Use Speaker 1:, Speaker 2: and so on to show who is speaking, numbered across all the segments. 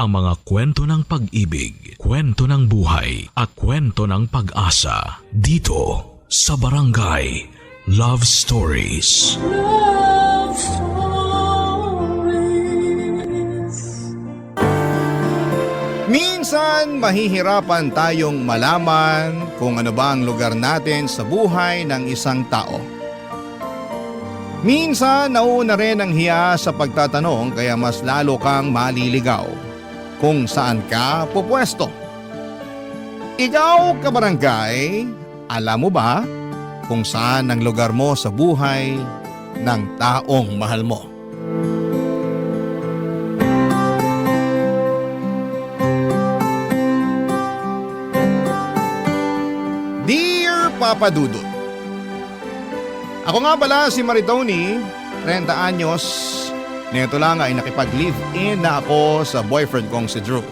Speaker 1: ang mga kwento ng pag-ibig, kwento ng buhay at kwento ng pag-asa dito sa Barangay Love Stories.
Speaker 2: Love Stories.
Speaker 3: Minsan mahihirapan tayong malaman kung ano ba ang lugar natin sa buhay ng isang tao. Minsan nauuna rin ang hiya sa pagtatanong kaya mas lalo kang maliligaw kung saan ka pupwesto. Ikaw, kabarangay, alam mo ba kung saan ang lugar mo sa buhay ng taong mahal mo? Dear Papa Dudut, ako nga pala si Maritoni, 30 anyos. Nito lang ay nakipag-live-in na ako sa boyfriend kong si Drew.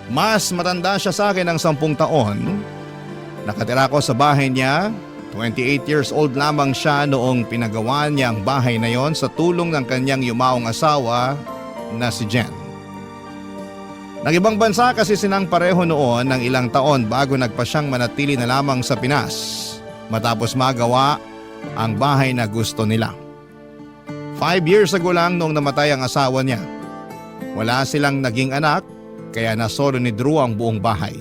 Speaker 3: Mas matanda siya sa akin ng 10 taon. Nakatira ko sa bahay niya. 28 years old lamang siya noong pinagawa niya ang bahay na yon sa tulong ng kanyang yumaong asawa na si Jen. Nag-ibang bansa kasi silang pareho noon ng ilang taon bago nagpa siyang manatili na lamang sa Pinas matapos magawa ang bahay na gusto nila. 5 years ago lang noong namatay ang asawa niya. Wala silang naging anak kaya nasolo ni Drew ang buong bahay.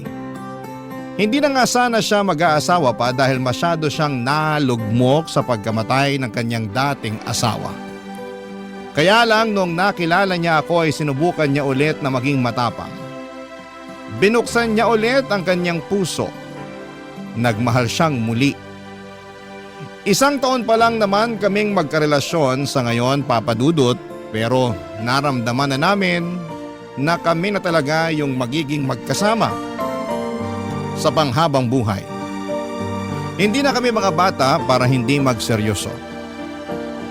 Speaker 3: Hindi na nga sana siya mag-aasawa pa dahil masyado siyang nalugmok sa pagkamatay ng kanyang dating asawa. Kaya lang noong nakilala niya ako ay sinubukan niya ulit na maging matapang. Binuksan niya ulit ang kanyang puso. Nagmahal siyang muli. 1 taon pa lang naman kaming magkarelasyon sa ngayon, Papa Dudut, pero naramdaman na namin na kami na talaga yung magiging magkasama sa panghabang buhay. Hindi na kami mga bata para hindi magseryoso.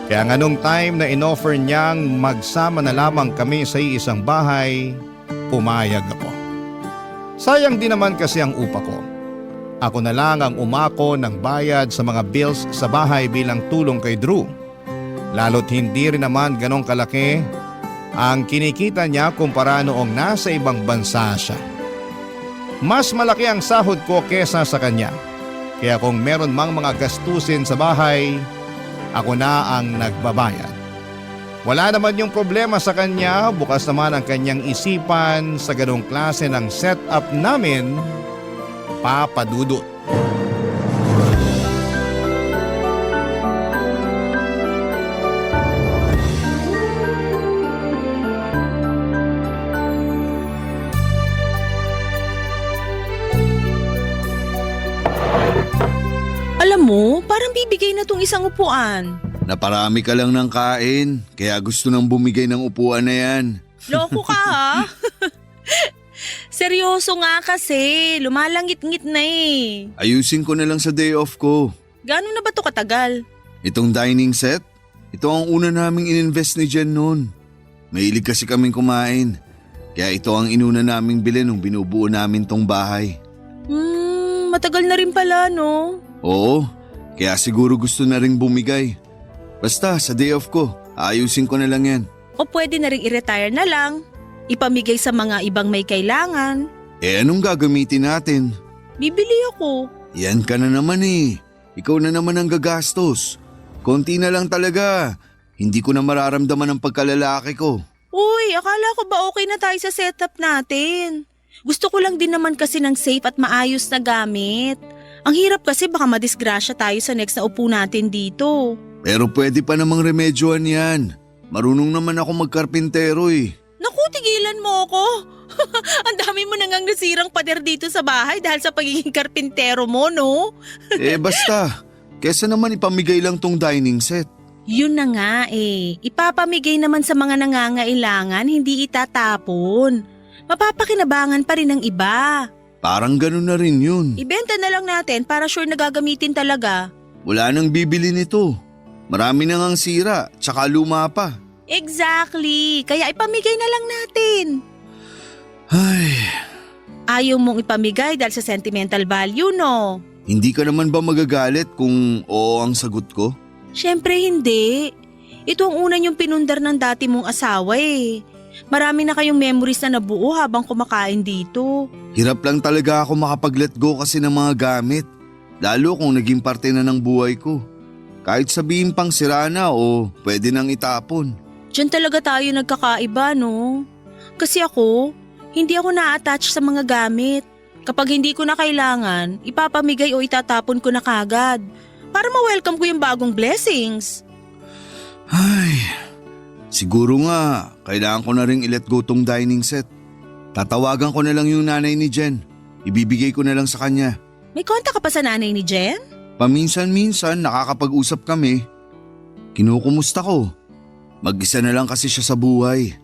Speaker 3: Kaya nga nung time na inoffer niyang magsama na lamang kami sa isang bahay, pumayag ako. Sayang din naman kasi ang upa ko. Ako na lang ang umako ng bayad sa mga bills sa bahay bilang tulong kay Drew. Lalo't hindi rin naman ganong kalaki ang kinikita niya kumpara noong nasa ibang bansa siya. Mas malaki ang sahod ko kesa sa kanya. Kaya kung meron mang mga gastusin sa bahay, ako na ang nagbabayad. Wala naman yung problema sa kanya, bukas naman ang kanyang isipan sa ganong klase ng setup namin, Papa Dudut.
Speaker 4: Alam mo, parang bibigay na tong isang upuan.
Speaker 5: Naparami ka lang ng kain, kaya gusto nang bumigay ng upuan na yan.
Speaker 4: Loko ka ha? Seryoso nga kasi, lumalangit-ngit na eh.
Speaker 5: Ayusin ko na lang sa day off ko.
Speaker 4: Gano'n na ba to katagal?
Speaker 5: Itong dining set, ito ang una naming ininvest ni Jen noon. Mahilig kasi kaming kumain, kaya ito ang inuna naming bilhin nung binubuo namin tong bahay.
Speaker 4: Matagal na rin pala no?
Speaker 5: Oo, kaya siguro gusto na ring bumigay. Basta sa day off ko, ayusin ko na lang yan.
Speaker 4: O pwede na rin i-retire na lang. Ipamigay sa mga ibang may kailangan.
Speaker 5: Anong gagamitin natin?
Speaker 4: Bibili ako.
Speaker 5: Yan ka na naman eh. Ikaw na naman ang gagastos. Konti na lang talaga. Hindi ko na mararamdaman ang pagkalalaki ko.
Speaker 4: Uy, akala ko ba okay na tayo sa setup natin? Gusto ko lang din naman kasi ng safe at maayos na gamit. Ang hirap kasi baka madisgrasya tayo sa next na upo natin dito.
Speaker 5: Pero pwede pa namang remedyohan yan. Marunong naman ako magkarpintero eh.
Speaker 4: Naku, tigilan mo ako. Ang dami mo nangang nasirang pader dito sa bahay dahil sa pagiging karpintero mo, no?
Speaker 5: Basta. Kesa naman ipamigay lang tong dining set.
Speaker 4: Yun na nga eh. Ipapamigay naman sa mga nangangailangan, hindi itatapon. Mapapakinabangan pa rin ng iba.
Speaker 5: Parang ganun na rin yun.
Speaker 4: Ibenta na lang natin para sure na gagamitin talaga.
Speaker 5: Wala nang bibili nito. Marami na ngang sira, tsaka luma pa.
Speaker 4: Exactly. Kaya ipamigay na lang natin.
Speaker 5: Ay,
Speaker 4: Ayaw mong ipamigay dahil sa sentimental value, no?
Speaker 5: hindi ka naman ba magagalit kung oo ang sagot ko?
Speaker 4: Siyempre hindi. Ito ang una niyong pinundar ng dati mong asawa eh. Marami na kayong memories na nabuo habang kumakain dito.
Speaker 5: Hirap lang talaga ako makapag-let go kasi ng mga gamit. Lalo kung naging parte na ng buhay ko. Kahit sabihin pang sira na o pwede nang itapon.
Speaker 4: Diyan talaga tayo nagkakaiba, no? Kasi ako, hindi ako na-attach sa mga gamit. Kapag hindi ko na kailangan, ipapamigay o itatapon ko na kagad. Para ma-welcome ko yung bagong blessings.
Speaker 5: Ay, siguro nga, kailangan ko na rin i-let go tong dining set. Tatawagan ko na lang yung nanay ni Jen. Ibibigay ko na lang sa kanya.
Speaker 4: May konta ka pa sa nanay ni Jen?
Speaker 5: Paminsan-minsan nakakapag-usap kami. Kinukumusta ko. Mag-isa na lang kasi siya sa buhay.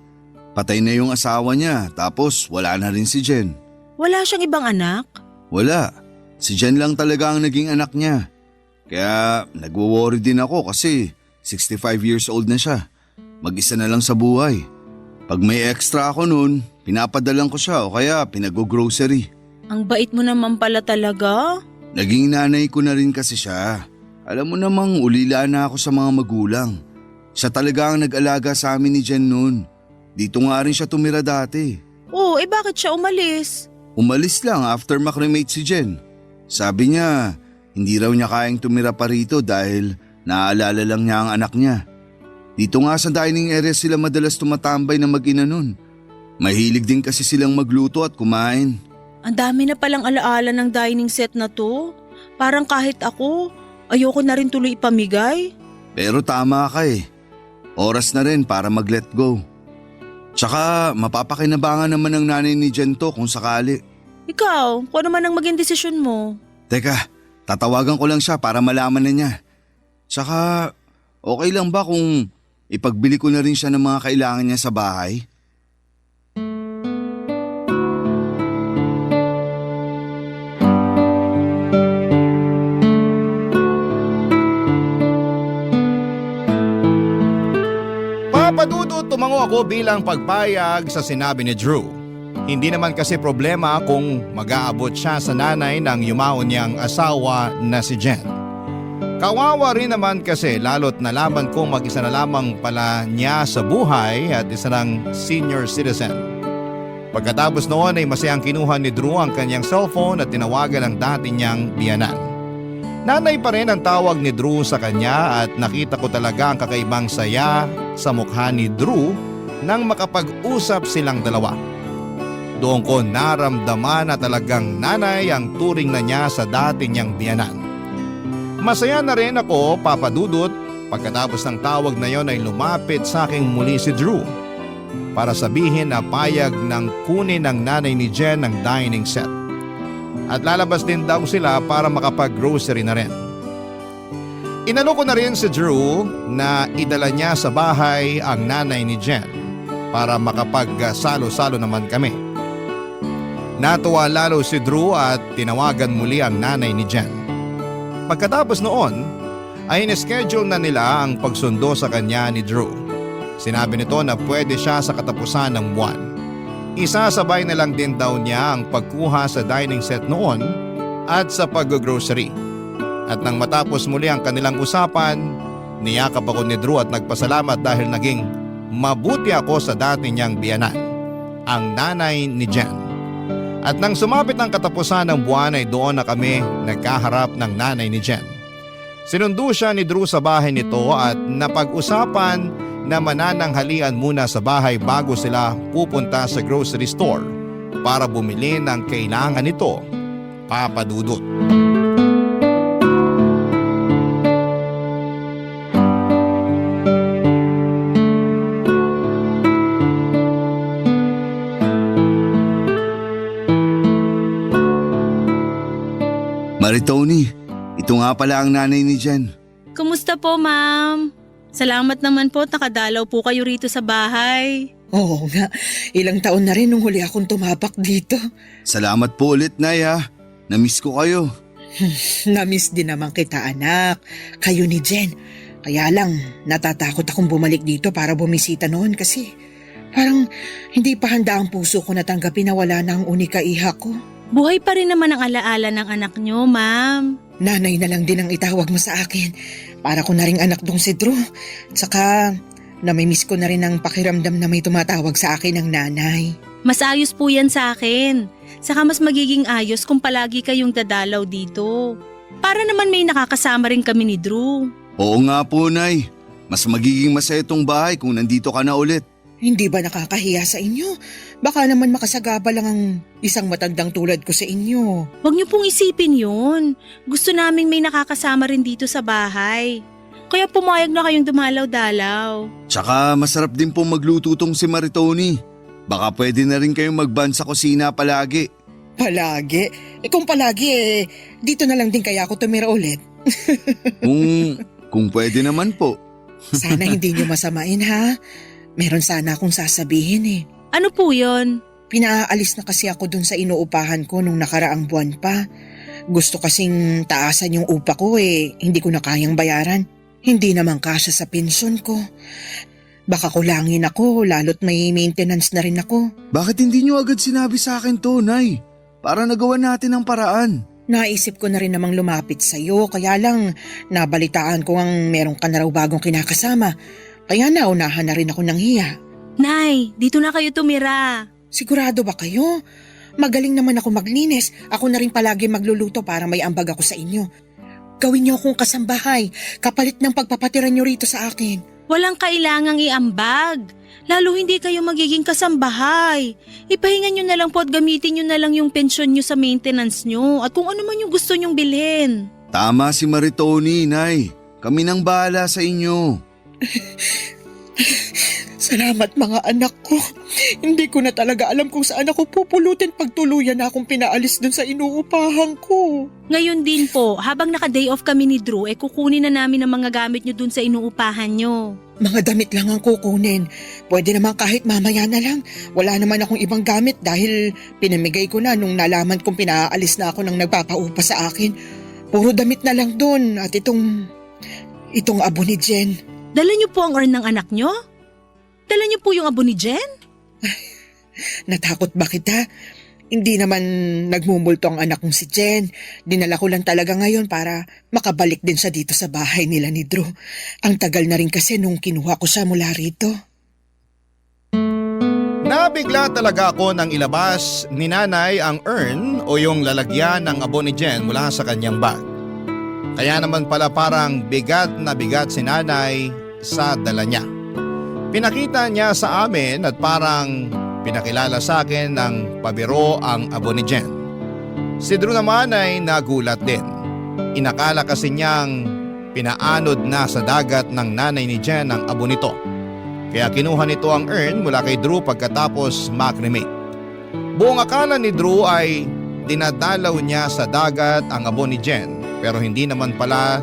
Speaker 5: Patay na yung asawa niya tapos wala na rin si Jen.
Speaker 4: Wala siyang ibang anak?
Speaker 5: Wala. Si Jen lang talaga ang naging anak niya. Kaya nagwo-worry din ako kasi 65 years old na siya. Mag-isa na lang sa buhay. Pag may extra ako noon, pinapadalan ko siya o kaya pinag-grocery.
Speaker 4: Ang bait mo naman pala talaga.
Speaker 5: Naging nanay ko na rin kasi siya. Alam mo namang ulila na ako sa mga magulang. Siya talaga ang nag-alaga sa amin ni Jen noon. Dito nga rin siya tumira dati.
Speaker 4: Oh, bakit siya umalis?
Speaker 5: Umalis lang after makremate si Jen. Sabi niya, hindi raw niya kayang tumira pa rito dahil naaalala lang niya ang anak niya. Dito nga sa dining area sila madalas tumatambay na mag-ina nun. Mahilig din kasi silang magluto at kumain.
Speaker 4: Ang dami na palang alaala ng dining set na to. Parang kahit ako, ayoko na rin tuloy ipamigay.
Speaker 5: Pero tama ka eh. Oras na rin para mag-let go. Tsaka mapapakinabangan naman ng nanay ni Jen to kung sakali.
Speaker 4: Ikaw, kung ano man ang maging desisyon mo.
Speaker 5: Teka, tatawagan ko lang siya para malaman na niya. Tsaka okay lang ba kung ipagbili ko na rin siya ng mga kailangan niya sa bahay?
Speaker 3: Papadudot tumango ako bilang pagpayag sa sinabi ni Drew. Hindi naman kasi problema kung mag-aabot siya sa nanay ng yumaon niyang asawa na si Jen. Kawawa rin naman kasi lalo't nalaman kong mag-isa na lamang pala niya sa buhay at isa ng senior citizen. Pagkatapos noon ay masayang kinuha ni Drew ang kanyang cellphone at tinawagan ang dati niyang biyanan. Nanay pa rin ang tawag ni Drew sa kanya at nakita ko talaga ang kakaibang saya sa mukha ni Drew nang makapag-usap silang dalawa. Doon ko naramdaman na talagang nanay ang turing na niya sa dati niyang biyanan. Masaya na rin ako, Papadudot, pagkatapos ng tawag na yon ay lumapit sa aking muli si Drew para sabihin na payag ng kunin ng nanay ni Jen ng dining set. At lalabas din daw sila para makapag-grocery na rin. Inalo ko na rin si Drew na idala niya sa bahay ang nanay ni Jen para makapag-salo-salo naman kami. Natuwa lalo si Drew at tinawagan muli ang nanay ni Jen. Pagkatapos noon ay in-schedule na nila ang pagsundo sa kanya ni Drew. Sinabi nito na pwede siya sa katapusan ng buwan. Isasabay na lang din daw niya ang pagkuha sa dining set noon at sa pag-grocery. At nang matapos muli ang kanilang usapan, niyakap ako ni Drew at nagpasalamat dahil naging mabuti ako sa dati niyang biyanan, ang nanay ni Jen. At nang sumapit ang katapusan ng buwan ay doon na kami nagkaharap ng nanay ni Jen. Sinundo siya ni Drew sa bahay nito at napag-usapan na manananghalian muna sa bahay bago sila pupunta sa grocery store para bumili ng kailangan nito, Papadudot.
Speaker 5: Maritoni, ito nga pala ang nanay ni Jen.
Speaker 4: Kumusta po, ma'am? Salamat naman po at nakadalaw po kayo rito sa bahay.
Speaker 2: Oo nga, ilang taon na rin nung huli akong tumapak dito.
Speaker 5: Salamat po ulit, Nay ha. Namiss ko kayo.
Speaker 2: Namiss din naman kita, anak. Kayo ni Jen. Kaya lang, natatakot akong bumalik dito para bumisita noon kasi parang hindi pa handa ang puso ko na tanggapin na wala na ang unika iha ko.
Speaker 4: Buhay pa rin naman ang alaala ng anak nyo, ma'am.
Speaker 2: Nanay na lang din ang itawag mo sa akin. Para ko na ring anak dong si Drew. Tsaka Namimiss ko na rin ang pakiramdam na may tumatawag sa akin ng nanay.
Speaker 4: Mas ayos po yan sa akin. Saka mas magiging ayos kung palagi kayong dadalaw dito. Para naman may nakakasama rin kami ni Drew.
Speaker 5: Oo nga po, Nay. Mas magiging masaya itong bahay kung nandito ka na ulit.
Speaker 2: Hindi ba nakakahiya sa inyo? Baka naman makasagaba lang ang isang matandang tulad ko sa inyo.
Speaker 4: Huwag niyo pong isipin yun. Gusto naming may nakakasama rin dito sa bahay. Kaya pumayag na kayong dumalaw-dalaw.
Speaker 5: Tsaka masarap din pong magluto tong si Maritoni. Baka pwede na rin kayong magban sa kusina palagi.
Speaker 2: Palagi? Kung palagi dito na lang din kaya ako tumira ulit.
Speaker 5: Kung pwede naman po.
Speaker 2: Sana hindi niyo masamain ha. Meron sana akong sasabihin
Speaker 4: Ano po yun?
Speaker 2: Pinaalis na kasi ako dun sa inuupahan ko nung nakaraang buwan pa. Gusto kasing taasan yung upa ko hindi ko na kayang bayaran. Hindi naman kasya sa pensyon ko. Baka kulangin ako lalo't may maintenance na rin ako.
Speaker 5: Bakit hindi niyo agad sinabi sa akin to, Nay? Para nagawa natin ang paraan.
Speaker 2: Naisip ko na rin namang lumapit sa'yo kaya lang nabalitaan ko ang meron ka na raw bagong kinakasama. Kaya naunahan na rin ako ng hiya.
Speaker 4: Nay, dito na kayo tumira.
Speaker 2: Sigurado ba kayo? Magaling naman ako maglinis. Ako na rin palagi magluluto para may ambag ako sa inyo. Gawin niyo akong kasambahay, kapalit ng pagpapatira niyo rito sa akin.
Speaker 4: Walang kailangang iambag. Lalo hindi kayo magiging kasambahay. Ipahinga nyo na lang po at gamitin nyo na lang yung pensyon nyo sa maintenance nyo at kung ano man yung gusto nyong bilhin.
Speaker 5: Tama si Maritoni, Nay. Kami nang bahala sa inyo.
Speaker 2: Salamat mga anak ko. Hindi ko na talaga alam kung saan ako pupulutin pag tuluyan na akong pinaalis dun sa inuupahan ko.
Speaker 4: Ngayon din po, habang naka-day off kami ni Drew, kukunin na namin ang mga gamit nyo dun sa inuupahan nyo.
Speaker 2: Mga damit lang ang kukunin. Pwede naman kahit mamaya na lang. Wala naman akong ibang gamit dahil pinamigay ko na nung nalaman kong pinaalis na ako ng nagpapaupa sa akin. Puro damit na lang dun at itong abo ni Jen.
Speaker 4: Dala nyo po ang urn ng anak nyo? Dala niyo po yung abo ni Jen?
Speaker 2: Natakot ba kita? Hindi naman nagmumulto ang anak kong si Jen. Dinala ko lang talaga ngayon para makabalik din siya dito sa bahay nila ni Drew. Ang tagal na rin kasi nung kinuha ko siya mula rito.
Speaker 3: Nabigla talaga ako nang ilabas ni nanay ang urn o yung lalagyan ng abo ni Jen mula sa kanyang bag. Kaya naman pala parang bigat na bigat si nanay sa dala niya. Pinakita niya sa amin at parang pinakilala sa akin ng pabiro ang abo ni Jen. Si Drew naman ay nagulat din. Inakala kasi niyang pinaanod na sa dagat ng nanay ni Jen ang abo nito. Kaya kinuha nito ang urn mula kay Drew pagkatapos makremate. Buong akala ni Drew ay dinadalaw niya sa dagat ang abo ni Jen pero hindi naman pala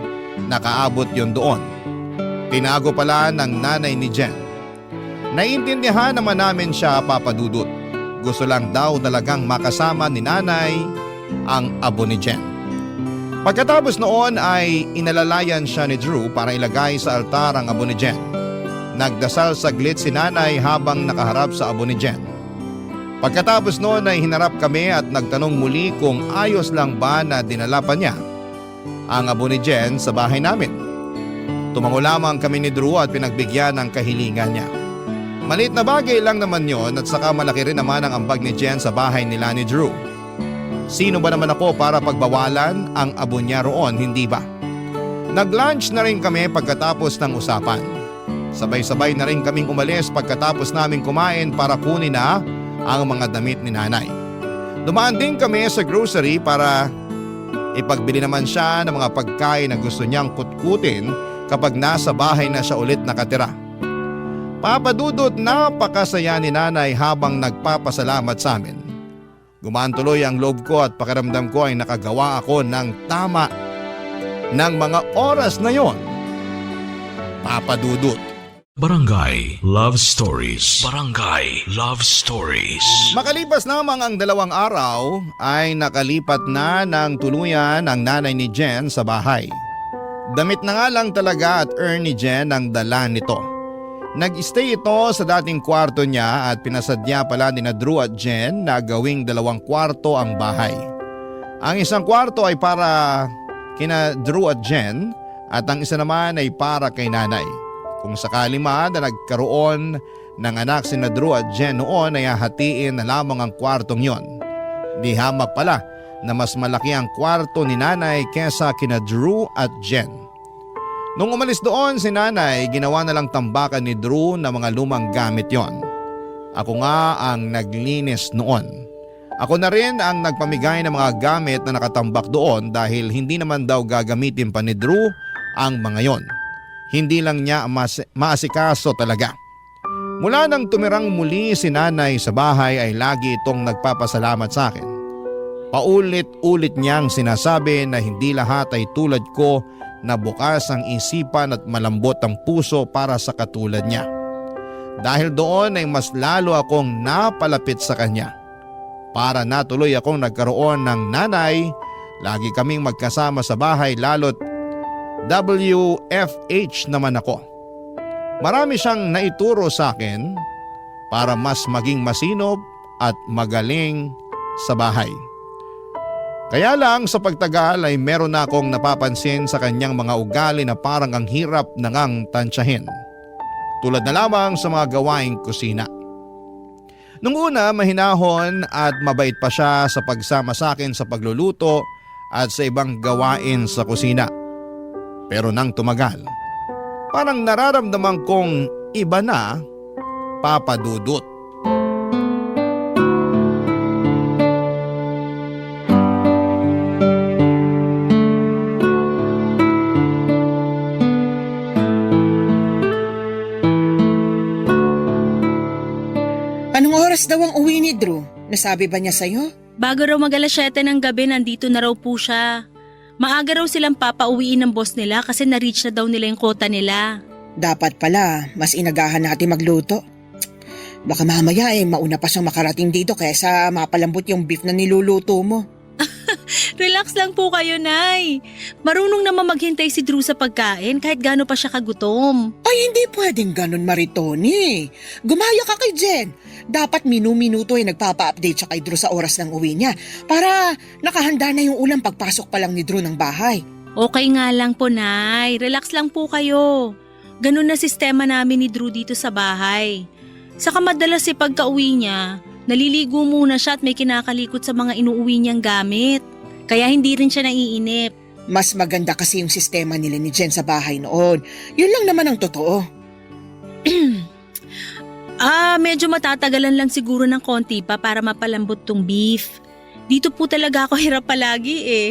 Speaker 3: nakaabot yon doon. Tinago pala ng nanay ni Jen. Naiintindihan naman namin siya, Papa Dudut. Gusto lang daw talagang makasama ni nanay ang abo ni Jen. Pagkatapos noon ay inalalayan siya ni Drew para ilagay sa altar ang abo ni Jen. Nagdasal saglit si nanay habang nakaharap sa abo ni Jen. Pagkatapos noon ay hinarap kami at nagtanong muli kung ayos lang ba na dinala pa niya ang abo ni Jen sa bahay namin. Tumango lamang kami ni Drew at pinagbigyan ng kahilingan niya. Maliit na bagay lang naman yon at saka malaki rin naman ang ambag ni Jen sa bahay nila ni Drew. Sino ba naman ako para pagbawalan ang abo niya roon, hindi ba? Nag-lunch na rin kami pagkatapos ng usapan. Sabay-sabay na rin kaming umalis pagkatapos namin kumain para kunin na ang mga damit ni nanay. Dumaan din kami sa grocery para ipagbili naman siya ng mga pagkain na gusto niyang kutkutin kapag nasa bahay na siya ulit nakatira. Papa Dudut, napakasaya ni nanay habang nagpapasalamat sa amin. Gumaan tuloy ang loob ko at pakiramdam ko ay nakagawa ako ng tama ng mga oras na yon. Papa Dudut.
Speaker 1: Barangay Love Stories. Barangay Love Stories.
Speaker 3: Makalipas lamang ang 2 araw ay nakalipat na ng tuluyan ang nanay ni Jen sa bahay. Damit na nga lang talaga at urn ni Jen ang dala nito. Nag-stay ito sa dating kwarto niya at pinasadya pala ni Drew at Jen na gawing 2 kwarto ang bahay. Ang isang kwarto ay para kina Drew at Jen at ang isa naman ay para kay nanay. Kung sakali man na nagkaroon ng anak si Drew at Jen noon ay hahatiin na lamang ang kwartong yon. Di hamak pala na mas malaki ang kwarto ni nanay kesa kina Drew at Jen. Nung umalis doon si nanay, ginawa na lang tambakan ni Drew na mga lumang gamit yon. Ako nga ang naglinis noon. Ako na rin ang nagpamigay ng mga gamit na nakatambak doon dahil hindi naman daw gagamitin pa ni Drew ang mga yon. Hindi lang niya maasikaso talaga. Mula nang tumirang muli si nanay sa bahay ay lagi itong nagpapasalamat sa akin. Paulit-ulit niyang sinasabi na hindi lahat ay tulad ko na bukas ang isipan at malambot ang puso para sa katulad niya. Dahil doon ay mas lalo akong napalapit sa kanya. Para natuloy akong nagkaroon ng nanay, lagi kaming magkasama sa bahay lalo't WFH naman ako. Marami siyang naituro sa akin para mas maging masinob at magaling sa bahay. Kaya lang sa pagtagal ay meron na akong napapansin sa kanyang mga ugali na parang ang hirap nangang tansyahin. Tulad na lamang sa mga gawaing kusina. Nung una mahinahon at mabait pa siya sa pagsama sa akin sa pagluluto at sa ibang gawain sa kusina. Pero nang tumagal, parang nararamdaman kong iba na, Papa Dudut.
Speaker 2: Anong oras daw ang uwi ni Drew? Nasabi ba niya sa'yo?
Speaker 4: Bago raw mag-alas 7 ng gabi, nandito na raw po siya. Maaga raw silang papauwiin ng boss nila kasi na-reach na daw nila yung quota nila.
Speaker 2: Dapat pala, mas inagahan natin magluto. Baka mamaya mauna pa siyang makarating dito kaysa mapalambot yung beef na niluluto mo.
Speaker 4: Relax lang po kayo, Nay. Marunong naman maghintay si Drew sa pagkain kahit gaano pa siya kagutom.
Speaker 2: Ay, hindi pwedeng ganun, Maritoni. Gumaya ka kay Jen. Dapat minu-minuto ay nagpapa-update siya kay Drew sa oras ng uwi niya para nakahanda na yung ulam pagpasok pa lang ni Drew ng bahay.
Speaker 4: Okay nga lang po, Nay. Relax lang po kayo. Ganun na sistema namin ni Drew dito sa bahay. Saka madalas pagka-uwi niya, naliligo muna siya at may kinakalikot sa mga inuuwi niyang gamit. Kaya hindi rin siya naiinip.
Speaker 2: Mas maganda kasi yung sistema nila ni Jen sa bahay noon. Yun lang naman ang totoo.
Speaker 4: Medyo matatagalan lang siguro ng konti pa para mapalambot tong beef. Dito po talaga ako hirap palagi eh.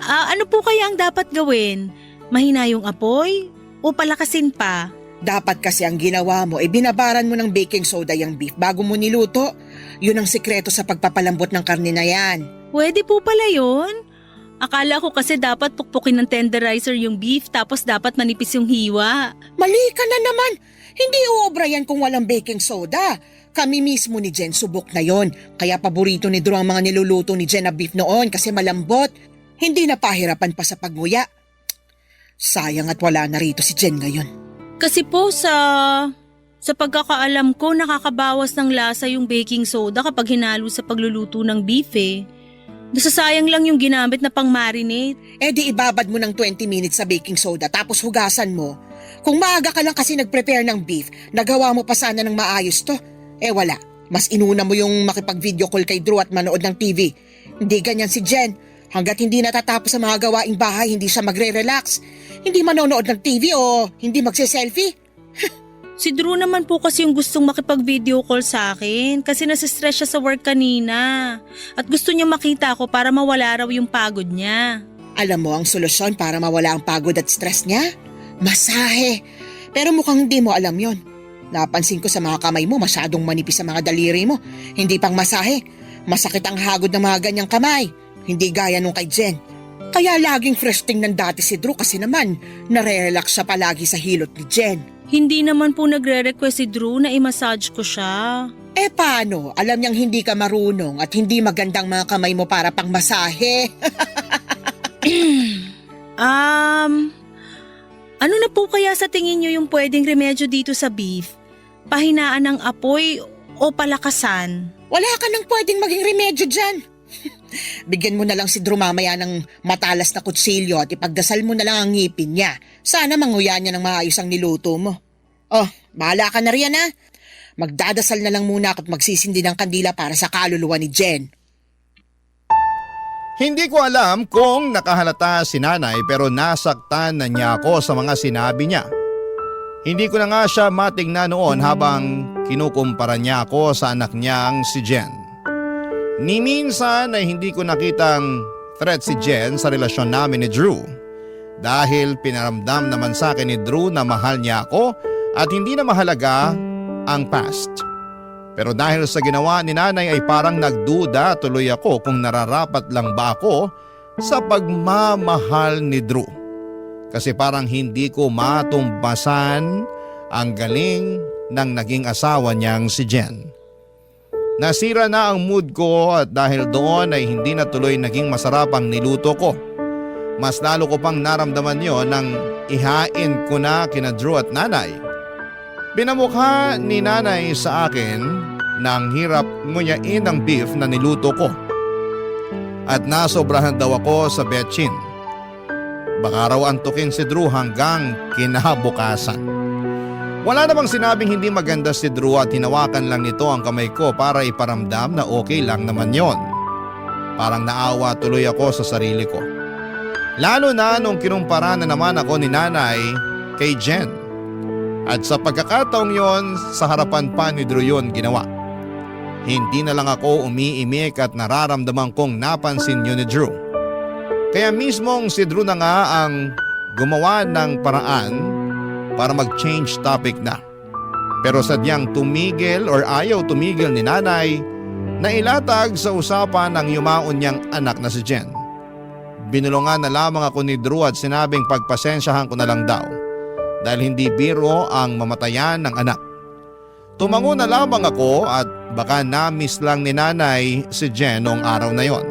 Speaker 4: Ano po kaya ang dapat gawin? Mahina yung apoy o palakasin pa?
Speaker 2: Dapat kasi ang ginawa mo, binabaran mo ng baking soda yung beef bago mo niluto. Yun ang sikreto sa pagpapalambot ng karne na yan.
Speaker 4: Pwede po pala yun? Akala ko kasi dapat pukpukin ng tenderizer yung beef tapos dapat manipis yung hiwa.
Speaker 2: Mali ka na naman. Hindi uobra yan kung walang baking soda. Kami mismo ni Jen subok na yon. Kaya paborito ni Drew ang mga niluluto ni Jen na beef noon kasi malambot. Hindi na pahirapan pa sa pagnguya. Sayang at wala na rito si Jen ngayon.
Speaker 4: Kasi po sa pagkakaalam ko nakakabawas ng lasa yung baking soda kapag hinalo sa pagluluto ng beef eh. Nasasayang lang yung ginamit na pang-marinate.
Speaker 2: Di ibabad mo ng 20 minutes sa baking soda tapos hugasan mo. Kung maaga ka lang kasi nag-prepare ng beef, nagawa mo pa sana ng maayos to. Wala. Mas inuna mo yung makipag-video call kay Drew at manood ng TV. Hindi ganyan si Jen. Hanggat hindi natatapos ang mga gawaing bahay, hindi siya magre-relax. Hindi manonood ng TV o hindi magse-selfie.
Speaker 4: Si Drew naman po kasi yung gustong makipag-video call sa akin kasi nasistress siya sa work kanina. At gusto niya makita ako para mawala raw yung pagod niya.
Speaker 2: Alam mo ang solusyon para mawala ang pagod at stress niya? Masahe. Pero mukhang hindi mo alam yon. Napansin ko sa mga kamay mo masyadong manipis sa mga daliri mo. Hindi pang masahe. Masakit ang hagod ng mga ganyang kamay. Hindi gaya nung kay Jen. Kaya laging fresh tingnan dati si Drew kasi naman nare-relax siya palagi sa hilot ni Jen.
Speaker 4: Hindi naman po nagre-request si Drew na i-massage ko siya.
Speaker 2: Paano? Alam niyang hindi ka marunong at hindi magandang mga kamay mo para pang masahe.
Speaker 4: Ano na po kaya sa tingin niyo yung pwedeng remedyo dito sa beef? Pahinaan ng apoy o palakasan?
Speaker 2: Wala ka nang pwedeng maging remedyo dyan. Bigyan mo na lang si Drew mamaya ng matalas na kutsilyo at ipagdasal mo na lang ang ngipin niya. Sana manguya niya ng maayos ang niluto mo. Oh, bahala ka na riyan ha. Magdadasal na lang muna at magsisindi ng kandila para sa kaluluwa ni Jen.
Speaker 3: Hindi ko alam kung nakahalata si nanay pero nasaktan na niya ako sa mga sinabi niya. Hindi ko na nga siya matingnan noon habang kinukumpara niya ako sa anak niyang si Jen. Ni minsan ay hindi ko nakitang threat si Jen sa relasyon namin ni Drew. Dahil pinaramdam naman sa akin ni Drew na mahal niya ako at hindi na mahalaga ang past. Pero dahil sa ginawa ni nanay ay parang nagduda tuloy ako kung nararapat lang ba ako sa pagmamahal ni Drew. Kasi parang hindi ko matumbasan ang galing ng naging asawa niyang si Jen. Nasira na ang mood ko at dahil doon ay hindi na tuloy naging masarap ang niluto ko. Mas lalo ko pang naramdaman yon nang ihain ko na kina Drew at nanay. Pinamukha ni nanay sa akin na ang hirap ngunyain ang beef na niluto ko. At nasobrahan daw ako sa betchin. Baka raw antukin si Drew hanggang kinabukasan. Wala namang sinabing hindi maganda si Drew at hinawakan lang nito ang kamay ko para iparamdam na okay lang naman yon. Parang naawa tuloy ako sa sarili ko. Lalo na nung kinumpara na naman ako ni nanay kay Jen. At sa pagkakataong yon, sa harapan pa ni Drew yun ginawa. Hindi na lang ako umiimik at nararamdaman kong napansin yun ni Drew. Kaya mismong si Drew na nga ang gumawa ng paraan para mag-change topic na. Pero sadyang tumigil or ayaw tumigil ni nanay na ilatag sa usapan ng yumaon niyang anak na si Jen. Binulungan na lamang ako ni Drew at sinabing pagpasensyahan ko na lang daw dahil hindi biro ang mamatayan ng anak. Tumango na lamang ako at baka na-miss lang ni nanay si Jen noong araw na yon.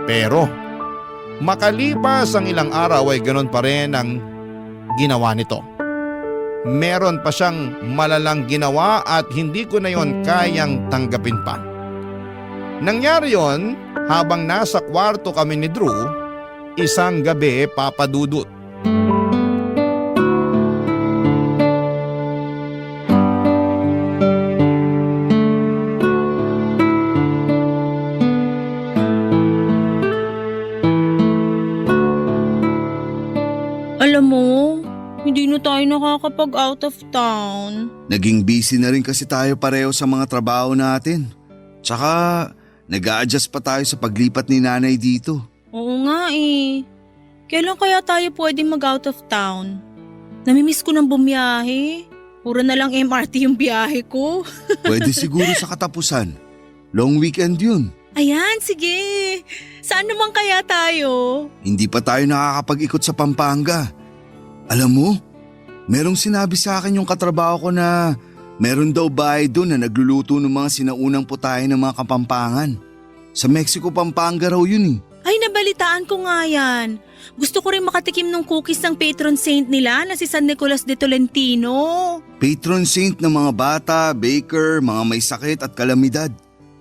Speaker 3: Pero makalipas ang ilang araw ay ganoon pa rin ang ginawa nito. Meron pa siyang malalang ginawa at hindi ko na yon kayang tanggapin pa. Nangyari yon habang nasa kwarto kami ni Drew isang gabi, Papa Dudut.
Speaker 4: Alam mo, hindi na tayo nakakapag out of town.
Speaker 5: Naging busy na rin kasi tayo pareho sa mga trabaho natin. Tsaka nag-a-adjust pa tayo sa paglipat ni nanay dito.
Speaker 4: Oo nga eh. Kailan kaya tayo pwedeng mag out of town? Namimiss ko ng bumiyahe. Puro na lang MRT yung biyahe ko.
Speaker 5: Pwede siguro sa katapusan. Long weekend yun.
Speaker 4: Ayan, sige. Saan naman kaya tayo?
Speaker 5: Hindi pa tayo nakakapag-ikot sa Pampanga. Alam mo, merong sinabi sa akin yung katrabaho ko na meron daw bahay doon na nagluluto ng mga sinaunang putahe ng mga Kapampangan. Sa Mexico, Pampanga raw yun eh.
Speaker 4: Ay, nabalitaan ko nga yan. Gusto ko rin makatikim ng cookies ng patron saint nila na si San Nicolas de Tolentino.
Speaker 5: Patron saint ng mga bata, baker, mga may sakit at kalamidad.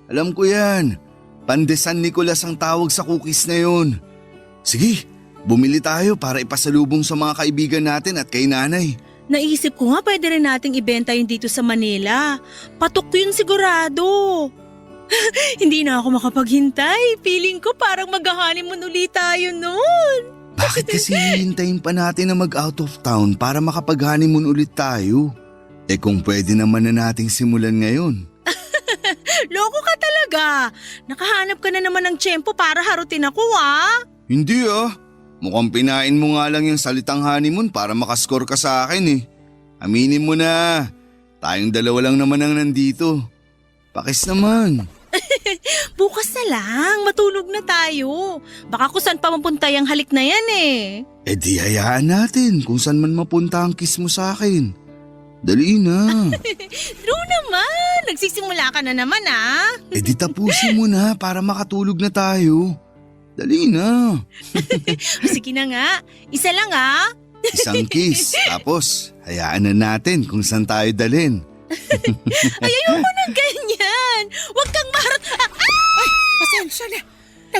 Speaker 5: Alam ko yan. Pande San Nicolas ang tawag sa cookies na yun. Sige, bumili tayo para ipasalubong sa mga kaibigan natin at kay nanay.
Speaker 4: Naisip ko nga pwede rin nating ibenta yun dito sa Manila. Patok yun sigurado. Hindi na ako makapaghintay. Feeling ko parang mag-honeymoon ulit tayo noon.
Speaker 5: Bakit kasi hihintayin pa natin na mag-out of town para makapag-honeymoon ulit tayo? Eh kung pwede naman na nating simulan ngayon.
Speaker 4: Loko ka talaga. Nakahanap ka na naman ng tiyempo para harutin ako
Speaker 5: Hindi Mukhang pinain mo nga lang yung salitang honeymoon para makascore ka sa akin eh. Aminin mo na. Tayong dalawa lang naman ang nandito. Pakis naman.
Speaker 4: Bukas na lang, matulog na tayo. Baka kung saan pa mapunta yung halik na yan eh.
Speaker 5: Eh di hayaan natin kung saan man mapunta ang kiss mo sa akin. Dali na.
Speaker 4: True naman, nagsisimula ka na naman
Speaker 5: Eh di tapusin mo na para makatulog na tayo. Dali na.
Speaker 4: Sige na nga, isa lang
Speaker 5: Isang kiss, tapos hayaan na natin kung saan tayo dalhin.
Speaker 4: Ay, ayoko ng ganyan. Huwag kang maharot.
Speaker 2: Pasensya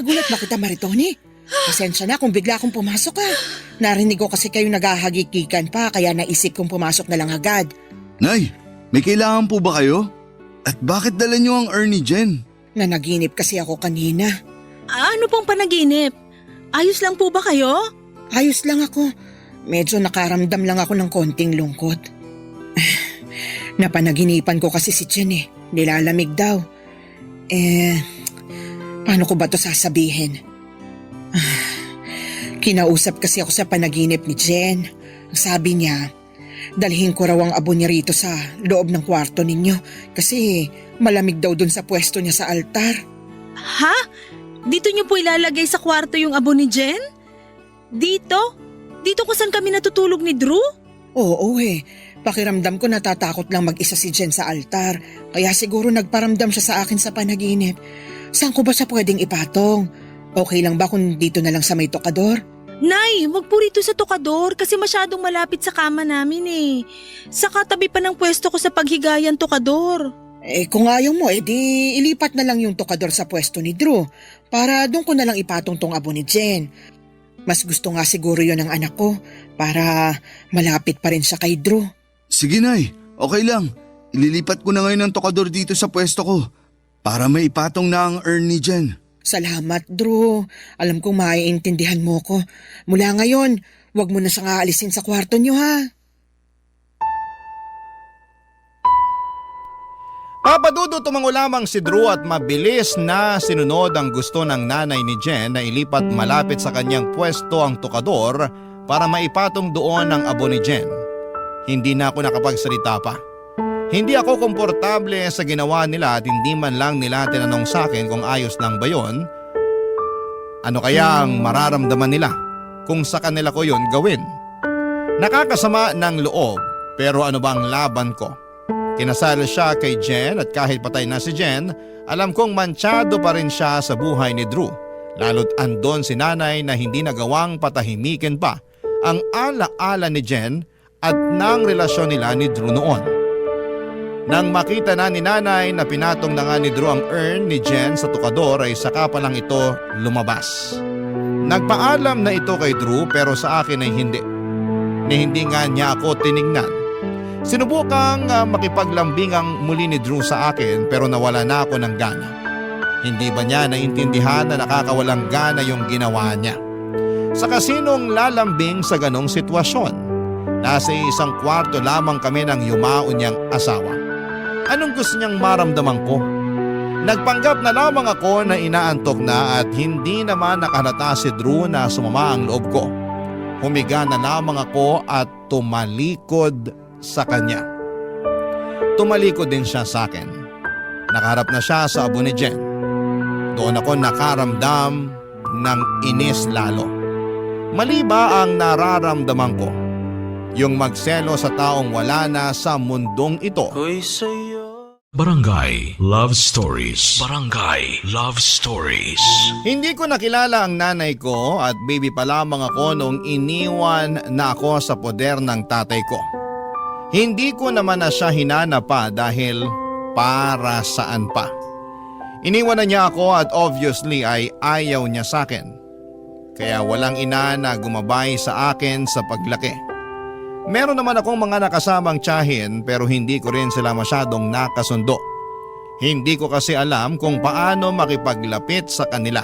Speaker 2: Nagulat ba kita, Maritoni? Pasensya na kung bigla akong pumasok ka. Narinig ko kasi kayo naghahagikikan pa kaya naisip kong pumasok na lang agad.
Speaker 5: Nay, may kailangan po ba kayo? At bakit dala niyo ang urn ni Jen?
Speaker 2: Nanaginip kasi ako kanina.
Speaker 4: Ano pong panaginip? Ayos lang po ba kayo?
Speaker 2: Ayos lang ako. Medyo nakaramdam lang ako ng konting lungkot. Napanaginipan ko kasi si Jen eh. Nilalamig daw. Paano ko ba to sasabihin? Kinausap kasi ako sa panaginip ni Jen. Ang sabi niya, dalhin ko raw ang abo niya rito sa loob ng kwarto ninyo kasi malamig daw dun sa pwesto niya sa altar.
Speaker 4: Ha? Dito niyo po ilalagay sa kwarto yung abo ni Jen? Dito? Dito kung saan kami natutulog ni Drew?
Speaker 2: Oo pakiramdam ko natatakot lang mag-isa si Jen sa altar kaya siguro nagparamdam siya sa akin sa panaginip. Saan ko ba siya pwedeng ipatong? Okay lang ba kung dito na lang sa may tokador?
Speaker 4: Nay, wag po rito sa tokador kasi masyadong malapit sa kama namin eh. Sa katabi pa ng pwesto ko sa paghigayan tokador.
Speaker 2: Kung ayaw mo, di ilipat na lang yung tokador sa pwesto ni Drew para doon ko na lang ipatong tong abo ni Jen. Mas gusto nga siguro yon ng anak ko para malapit pa rin siya kay Drew.
Speaker 5: Sige Nay, okay lang. Ililipat ko na ngayon ang tokador dito sa pwesto ko para may ipatong na ang urn ni Jen.
Speaker 2: Salamat, Drew. Alam kong maiintindihan mo ko. Mula ngayon, wag mo na siyang aalisin sa kwarto niyo ha.
Speaker 3: Papadudot tumango lamang si Drew at mabilis na sinunod ang gusto ng nanay ni Jen na ilipat malapit sa kanyang pwesto ang tokador para maipatong doon ang abo ni Jen. Hindi na ako nakapagsalita pa. Hindi ako komportable sa ginawa nila at hindi man lang nila tinanong sa akin kung ayos lang ba yon. Ano kaya ang mararamdaman nila kung sa kanila ko yon gawin? Nakakasama ng loob pero ano ba ang laban ko? Kinasal siya kay Jen at kahit patay na si Jen, alam kong mantsado pa rin siya sa buhay ni Drew. Lalo't andon si nanay na hindi nagawang patahimikin pa ang ala-ala ni Jen at ng relasyon nila ni Drew noon. Nang makita na ni nanay na pinatong na nga ni Drew ang urn ni Jen sa tukador ay saka pa lang ito lumabas. Nagpaalam na ito kay Drew pero sa akin ay hindi. Ni hindi nga niya ako tiningnan. Sinubukang makipaglambing ang muli ni Drew sa akin pero nawala na ako ng gana. Hindi ba niya naintindihan na nakakawalang gana yung ginawa niya? Sa kasinong lalambing sa ganong sitwasyon? Nasa isang kwarto lamang kami ng yumao niyang asawa. Anong gusto niyang maramdaman ko? Nagpanggap na lamang ako na inaantok na at hindi naman nakahalata si Drew na sumama ang loob ko. Humiga na lamang ako at tumalikod sa kanya. Tumalikod din siya sa akin. Nakaharap na siya sa abo ni Jen. Doon ako nakaramdam ng inis lalo. Mali ba ang nararamdaman ko? Yung magselo sa taong wala na sa mundong ito.
Speaker 1: Barangay Love Stories. Barangay Love Stories.
Speaker 3: Hindi ko nakilala ang nanay ko at baby pa lamang ako noong iniwan na ako sa poder ng tatay ko. Hindi ko naman na siya hinanap pa dahil para saan pa. Iniwan na niya ako at obviously ay ayaw niya sa akin. Kaya walang ina na gumabay sa akin sa paglaki. Meron naman akong mga nakasamang tiyahin pero hindi ko rin sila masyadong nakasundo. Hindi ko kasi alam kung paano makipaglapit sa kanila.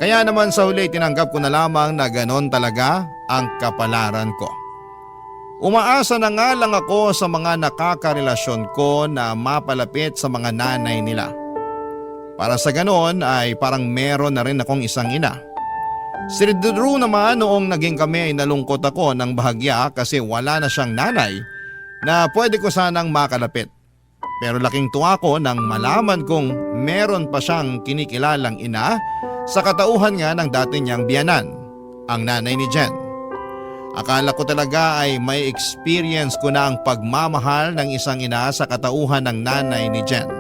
Speaker 3: Kaya naman sa huli tinanggap ko na lamang na ganon talaga ang kapalaran ko. Umaasa na nga lang ako sa mga nakakarelasyon ko na mapalapit sa mga nanay nila. Para sa ganon ay parang meron na rin akong isang ina. Si Drew naman noong naging kami ay nalungkot ako ng bahagya kasi wala na siyang nanay na pwede ko sanang makalapit. Pero laking tuwa ko nang malaman kong meron pa siyang kinikilalang ina sa katauhan nga ng dati niyang biyanan, ang nanay ni Jen. Akala ko talaga ay may experience ko na ang pagmamahal ng isang ina sa katauhan ng nanay ni Jen.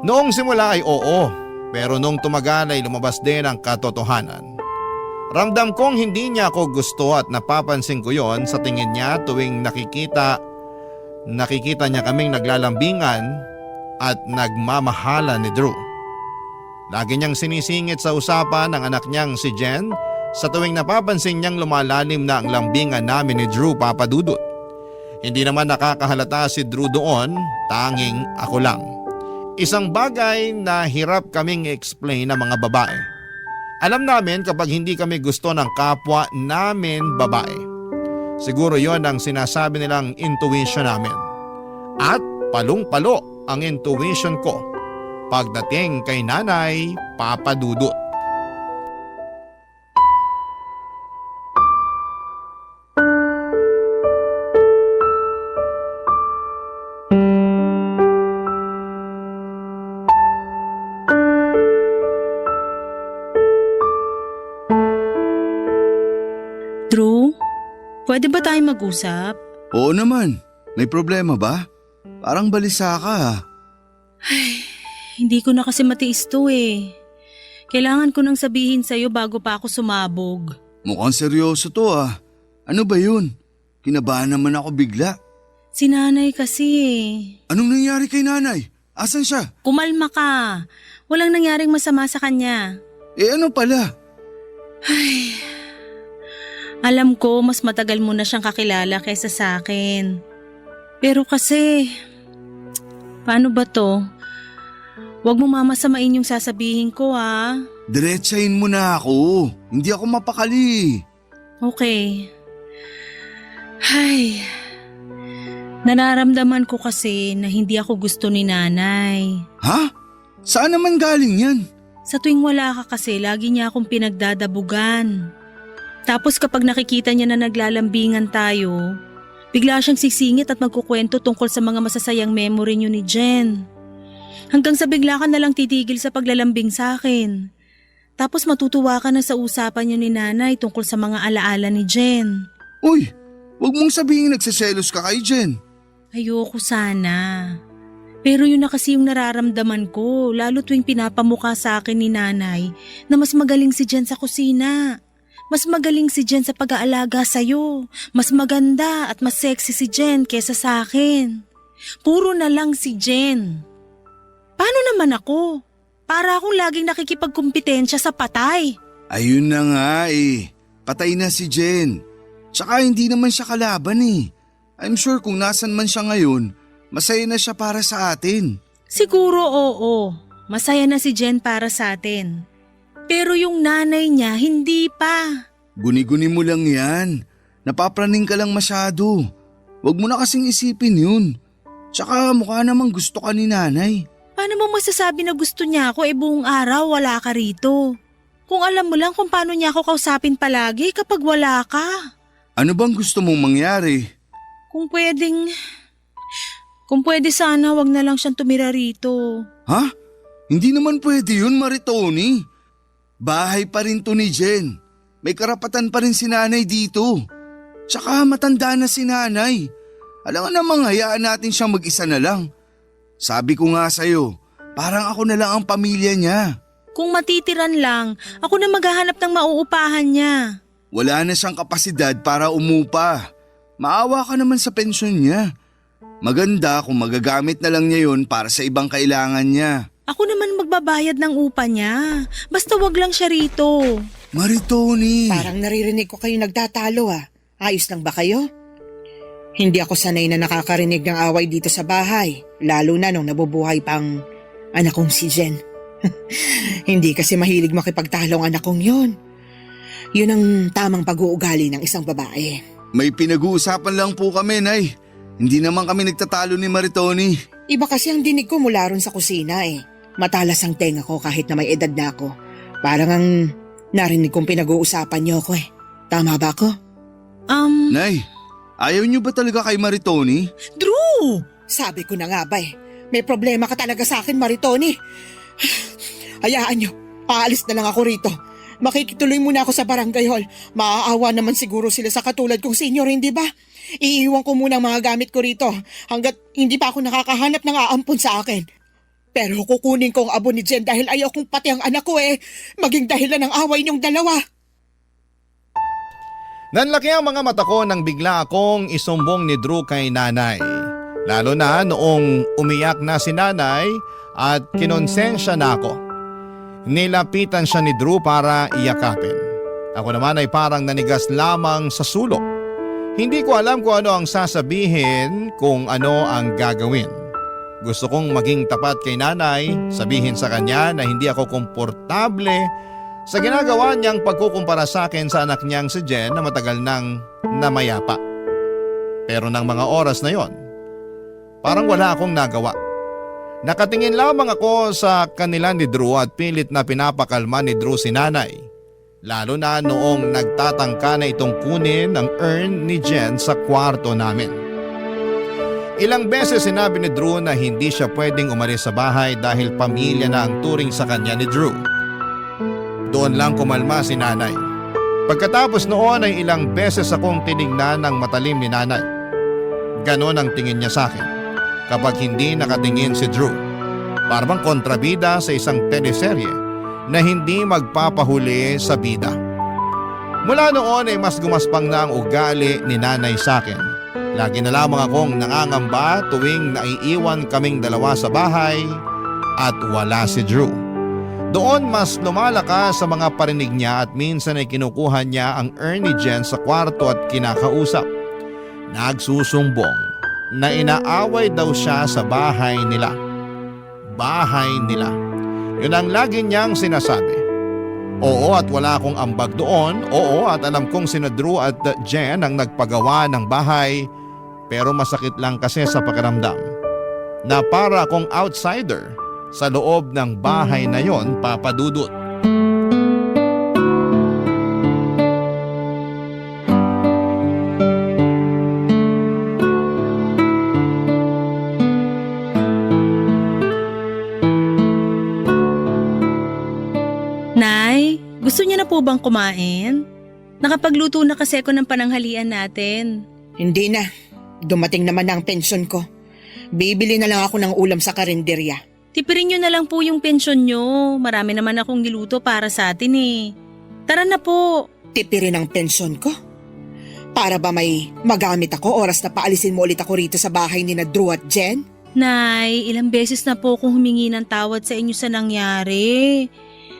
Speaker 3: Noong simula ay oo, pero nung tumagal ay lumabas din ang katotohanan. Ramdam kong hindi niya ako gusto at napapansin ko yon sa tingin niya tuwing nakikita niya kaming naglalambingan at nagmamahala ni Drew. Lagi niyang sinisingit sa usapan ng anak niyang si Jen sa tuwing napapansin niyang lumalalim na ang lambingan namin ni Drew, Papa Dudut. Hindi naman nakakahalata si Drew doon, tanging ako lang. Isang bagay na hirap kaming i-explain ng mga babae. Alam namin kapag hindi kami gusto ng kapwa namin babae. Siguro yon ang sinasabi nilang intuition namin. At palong-palo ang intuition ko pagdating kay Nanay Papa Dudut.
Speaker 4: Drew, pwede ba tayo mag-usap?
Speaker 5: Oo naman, may problema ba? Parang balisa ka ah.
Speaker 4: Hindi ko na kasi matiis to eh. Kailangan ko nang sabihin sa'yo bago pa ako sumabog.
Speaker 5: Mukhang seryoso to ah. Ano ba yun? Kinabahan naman ako bigla.
Speaker 4: Si nanay kasi eh.
Speaker 5: Anong nangyari kay nanay? Asan siya?
Speaker 4: Kumalma ka. Walang nangyaring masama sa kanya.
Speaker 5: Eh ano pala?
Speaker 4: Alam ko mas matagal mo na siyang kakilala kaysa sa akin. Pero kasi, paano ba to? Huwag mo mamasamain yung sasabihin ko ha.
Speaker 5: Diretsahin mo na ako. Hindi ako mapakali.
Speaker 4: Okay. Nararamdaman ko kasi na hindi ako gusto ni nanay.
Speaker 5: Ha? Saan naman galing yan?
Speaker 4: Sa tuwing wala ka kasi, lagi niya akong pinagdadabugan. Tapos kapag nakikita niya na naglalambingan tayo, bigla siyang sisingit at magkukwento tungkol sa mga masasayang memory niyo ni Jen. Hanggang sa bigla ka na lang titigil sa paglalambing sa akin. Tapos matutuwa ka na sa usapan niyo ni nanay tungkol sa mga alaala ni Jen.
Speaker 5: Uy, wag mong sabihin nagsiselos ka kay Jen.
Speaker 4: Ayoko sana. Pero yun na kasi yung nararamdaman ko, lalo tuwing pinapamukha sa akin ni nanay na mas magaling si Jen sa kusina. Mas magaling si Jen sa pag-aalaga sa'yo. Mas maganda at mas sexy si Jen kesa sa akin. Puro na lang si Jen. Paano naman ako? Para akong laging nakikipagkumpetensya sa patay.
Speaker 5: Ayun na nga eh. Patay na si Jen. Tsaka hindi naman siya kalaban eh. I'm sure kung nasan man siya ngayon, masaya na siya para sa atin.
Speaker 4: Siguro oo. Masaya na si Jen para sa atin. Pero yung nanay niya, hindi pa.
Speaker 5: Guni-guni mo lang yan. Napapraning ka lang masyado. Huwag mo na kasing isipin yun. Tsaka mukha namang gusto ka ni nanay.
Speaker 4: Paano mo masasabi na gusto niya ako buong araw wala ka rito? Kung alam mo lang kung paano niya ako kausapin palagi kapag wala ka.
Speaker 5: Ano bang gusto mong mangyari?
Speaker 4: Kung pwede sana wag na lang siyang tumira rito.
Speaker 5: Ha? Hindi naman pwede yun, Maritoni. Bahay pa rin to ni Jen. May karapatan pa rin si nanay dito. Tsaka matanda na si nanay. Alam nga namang hayaan natin siyang mag-isa na lang. Sabi ko nga sa'yo, parang ako na lang ang pamilya niya.
Speaker 4: Kung matitiran lang, ako na maghahanap ng mauupahan niya.
Speaker 5: Wala na siyang kapasidad para umupa. Maawa ka naman sa pensyon niya. Maganda kung magagamit na lang niya yun para sa ibang kailangan niya.
Speaker 4: Ako naman magbabayad ng upa niya. Basta wag lang siya rito.
Speaker 5: Maritoni!
Speaker 2: Parang naririnig ko kayo nagtatalo ah. Ayos lang ba kayo? Hindi ako sanay na nakakarinig ng away dito sa bahay. Lalo na nung nabubuhay pang anak kong si Jen. Hindi kasi mahilig makipagtalo ang anak kong yun. Yun ang tamang pag-uugali ng isang babae.
Speaker 5: May pinag-uusapan lang po kami, Nay. Hindi naman kami nagtatalo ni Maritoni.
Speaker 2: Iba kasi ang dinig ko mula ron sa kusina eh. Matalas ang tenga ko kahit na may edad na ako. Parang ang narinig kong pinag-uusapan niyo ako eh. Tama ba ako?
Speaker 5: Nay, ayaw niyo ba talaga kay Maritoni?
Speaker 2: Drew! Sabi ko na nga ba eh. May problema ka talaga sa akin, Maritoni. Hayaan niyo, aalis na lang ako rito. Makikituloy muna ako sa barangay hall. Maaawa naman siguro sila sa katulad kong senior, hindi ba? Iiwan ko muna ang mga gamit ko rito hanggat hindi pa ako nakakahanap ng aampon sa akin. Pero kukunin ko ang abo ni Jen dahil ayaw kong pati ang anak ko maging dahilan ng away niyong dalawa.
Speaker 3: Nanlaki ang mga mata ko nang bigla akong isumbong ni Drew kay nanay. Lalo na noong umiyak na si nanay at kinonsensya na ako. Nilapitan siya ni Drew para iyakapin. Ako naman ay parang nanigas lamang sa sulok. Hindi ko alam kung ano ang sasabihin, kung ano ang gagawin. Gusto kong maging tapat kay nanay, sabihin sa kanya na hindi ako komportable sa ginagawa niyang pagkukumpara sa akin sa anak niyang si Jen na matagal nang namayapa. Pero ng mga oras na yon, parang wala akong nagawa. Nakatingin lamang ako sa kanila ni Drew at pilit na pinapakalma ni Drew si nanay. Lalo na noong nagtatangka na itong kunin ang urn ni Jen sa kwarto namin. Ilang beses sinabi ni Drew na hindi siya pwedeng umalis sa bahay dahil pamilya na ang turing sa kanya ni Drew. Doon lang kumalma si nanay. Pagkatapos noon ay ilang beses akong tinignan ng matalim ni nanay. Ganon ang tingin niya sa akin kapag hindi nakatingin si Drew. Parang kontrabida sa isang teleserye na hindi magpapahuli sa bida. Mula noon ay mas gumaspang na ang ugali ni nanay sa akin. Lagi na lamang akong nangangamba tuwing naiiwan kaming dalawa sa bahay at wala si Drew. Doon mas lumalakas sa mga parinig niya at minsan ay kinukuha niya ang urn ni Jen sa kwarto at kinakausap. Nagsusumbong na inaaway daw siya sa bahay nila. Bahay nila. Yun ang lagi niyang sinasabi. Oo at wala akong ambag doon. Oo at alam kong sina Drew at Jen ang nagpagawa ng bahay. Pero masakit lang kasi sa pakiramdam na para akong outsider sa loob ng bahay na yon, Papa Dudut.
Speaker 4: Nay, gusto niyo na po bang kumain? Nakapagluto na kasi ako ng pananghalian natin.
Speaker 2: Hindi na. Dumating naman na ang pensyon ko. Bibili na lang ako ng ulam sa karinderya.
Speaker 4: Tipirin niyo na lang po yung pensyon niyo. Marami naman akong niluto para sa atin eh. Tara na po.
Speaker 2: Tipirin ang pensyon ko? Para ba may magamit ako oras na paalisin mo ulit ako rito sa bahay ni na Drew at Jen?
Speaker 4: Nay, ilang beses na po akong humingi ng tawad sa inyo sa nangyari.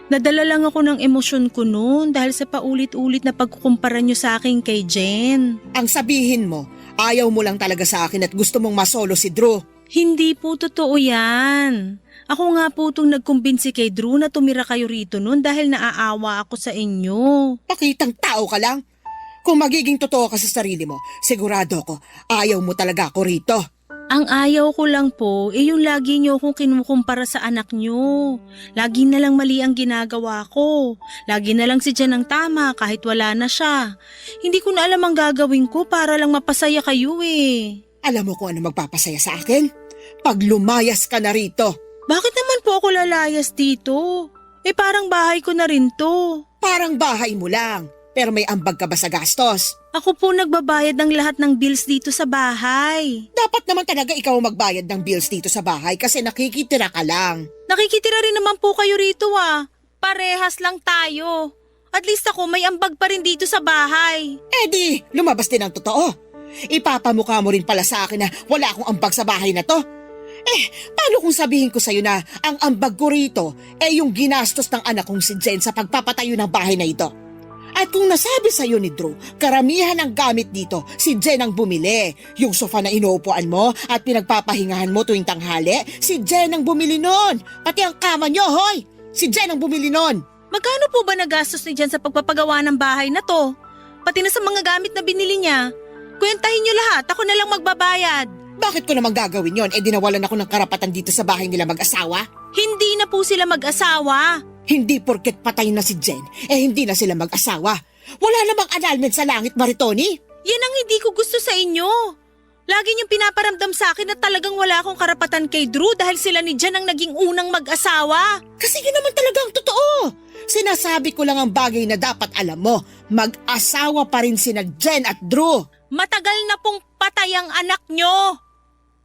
Speaker 4: Nadala lang ako ng emosyon ko noon dahil sa paulit-ulit na pagkukumpara niyo sa akin kay Jen.
Speaker 2: Ang sabihin mo, ayaw mo lang talaga sa akin at gusto mong masolo si Drew.
Speaker 4: Hindi po totoo yan. Ako nga po itong nagkumbinsi kay Drew na tumira kayo rito noon dahil naaawa ako sa inyo.
Speaker 2: Pakitang tao ka lang. Kung magiging totoo ka sa sarili mo, sigurado ko, ayaw mo talaga ako rito.
Speaker 4: Ang ayaw ko lang po, yung lagi niyo akong kinukumpara sa anak niyo. Lagi na lang mali ang ginagawa ko. Lagi na lang si Jen ang tama kahit wala na siya. Hindi ko na alam ang gagawin ko para lang mapasaya kayo eh.
Speaker 2: Alam mo kung ano magpapasaya sa akin? Pag lumayas ka na rito.
Speaker 4: Bakit naman po ako lalayas dito? Parang bahay ko na rin to.
Speaker 2: Parang bahay mo lang, pero may ambag ka ba sa gastos?
Speaker 4: Ako po nagbabayad ng lahat ng bills dito sa bahay.
Speaker 2: Dapat naman talaga ikaw magbayad ng bills dito sa bahay kasi nakikitira ka lang.
Speaker 4: Nakikitira rin naman po kayo rito ah. Parehas lang tayo. At least ako may ambag pa rin dito sa bahay.
Speaker 2: Di, lumabas din ang totoo. Ipapamukha mo rin pala sa akin na wala akong ambag sa bahay na to. Paano kung sabihin ko sa'yo na ang ambag ko rito yung ginastos ng anak kong si Jen sa pagpapatayo ng bahay na ito? At kung nasabi sa'yo ni Drew, karamihan ng gamit dito, si Jen ang bumili. Yung sofa na inuupuan mo at pinagpapahingahan mo tuwing tanghali, si Jen ang bumili nun. Pati ang kama nyo, hoy! Si Jen ang bumili nun.
Speaker 4: Magkano po ba nagastos ni Jen sa pagpapagawa ng bahay na to? Pati na sa mga gamit na binili niya. Kwentahin niyo lahat, ako na lang magbabayad.
Speaker 2: Bakit ko naman gagawin yon? Dinawalan ako ng karapatan dito sa bahay nila mag-asawa?
Speaker 4: Hindi na po sila mag-asawa.
Speaker 2: Hindi porket patay na si Jen, hindi na sila mag-asawa. Wala namang annulment sa langit, Maritoni.
Speaker 4: Yan ang hindi ko gusto sa inyo. Lagi niyong pinaparamdam sa akin na talagang wala akong karapatan kay Drew dahil sila ni Jen ang naging unang mag-asawa.
Speaker 2: Kasi yun naman talaga ang totoo. Sinasabi ko lang ang bagay na dapat alam mo. Mag-asawa pa rin sina Jen at Drew.
Speaker 4: Matagal na pong patay ang anak nyo.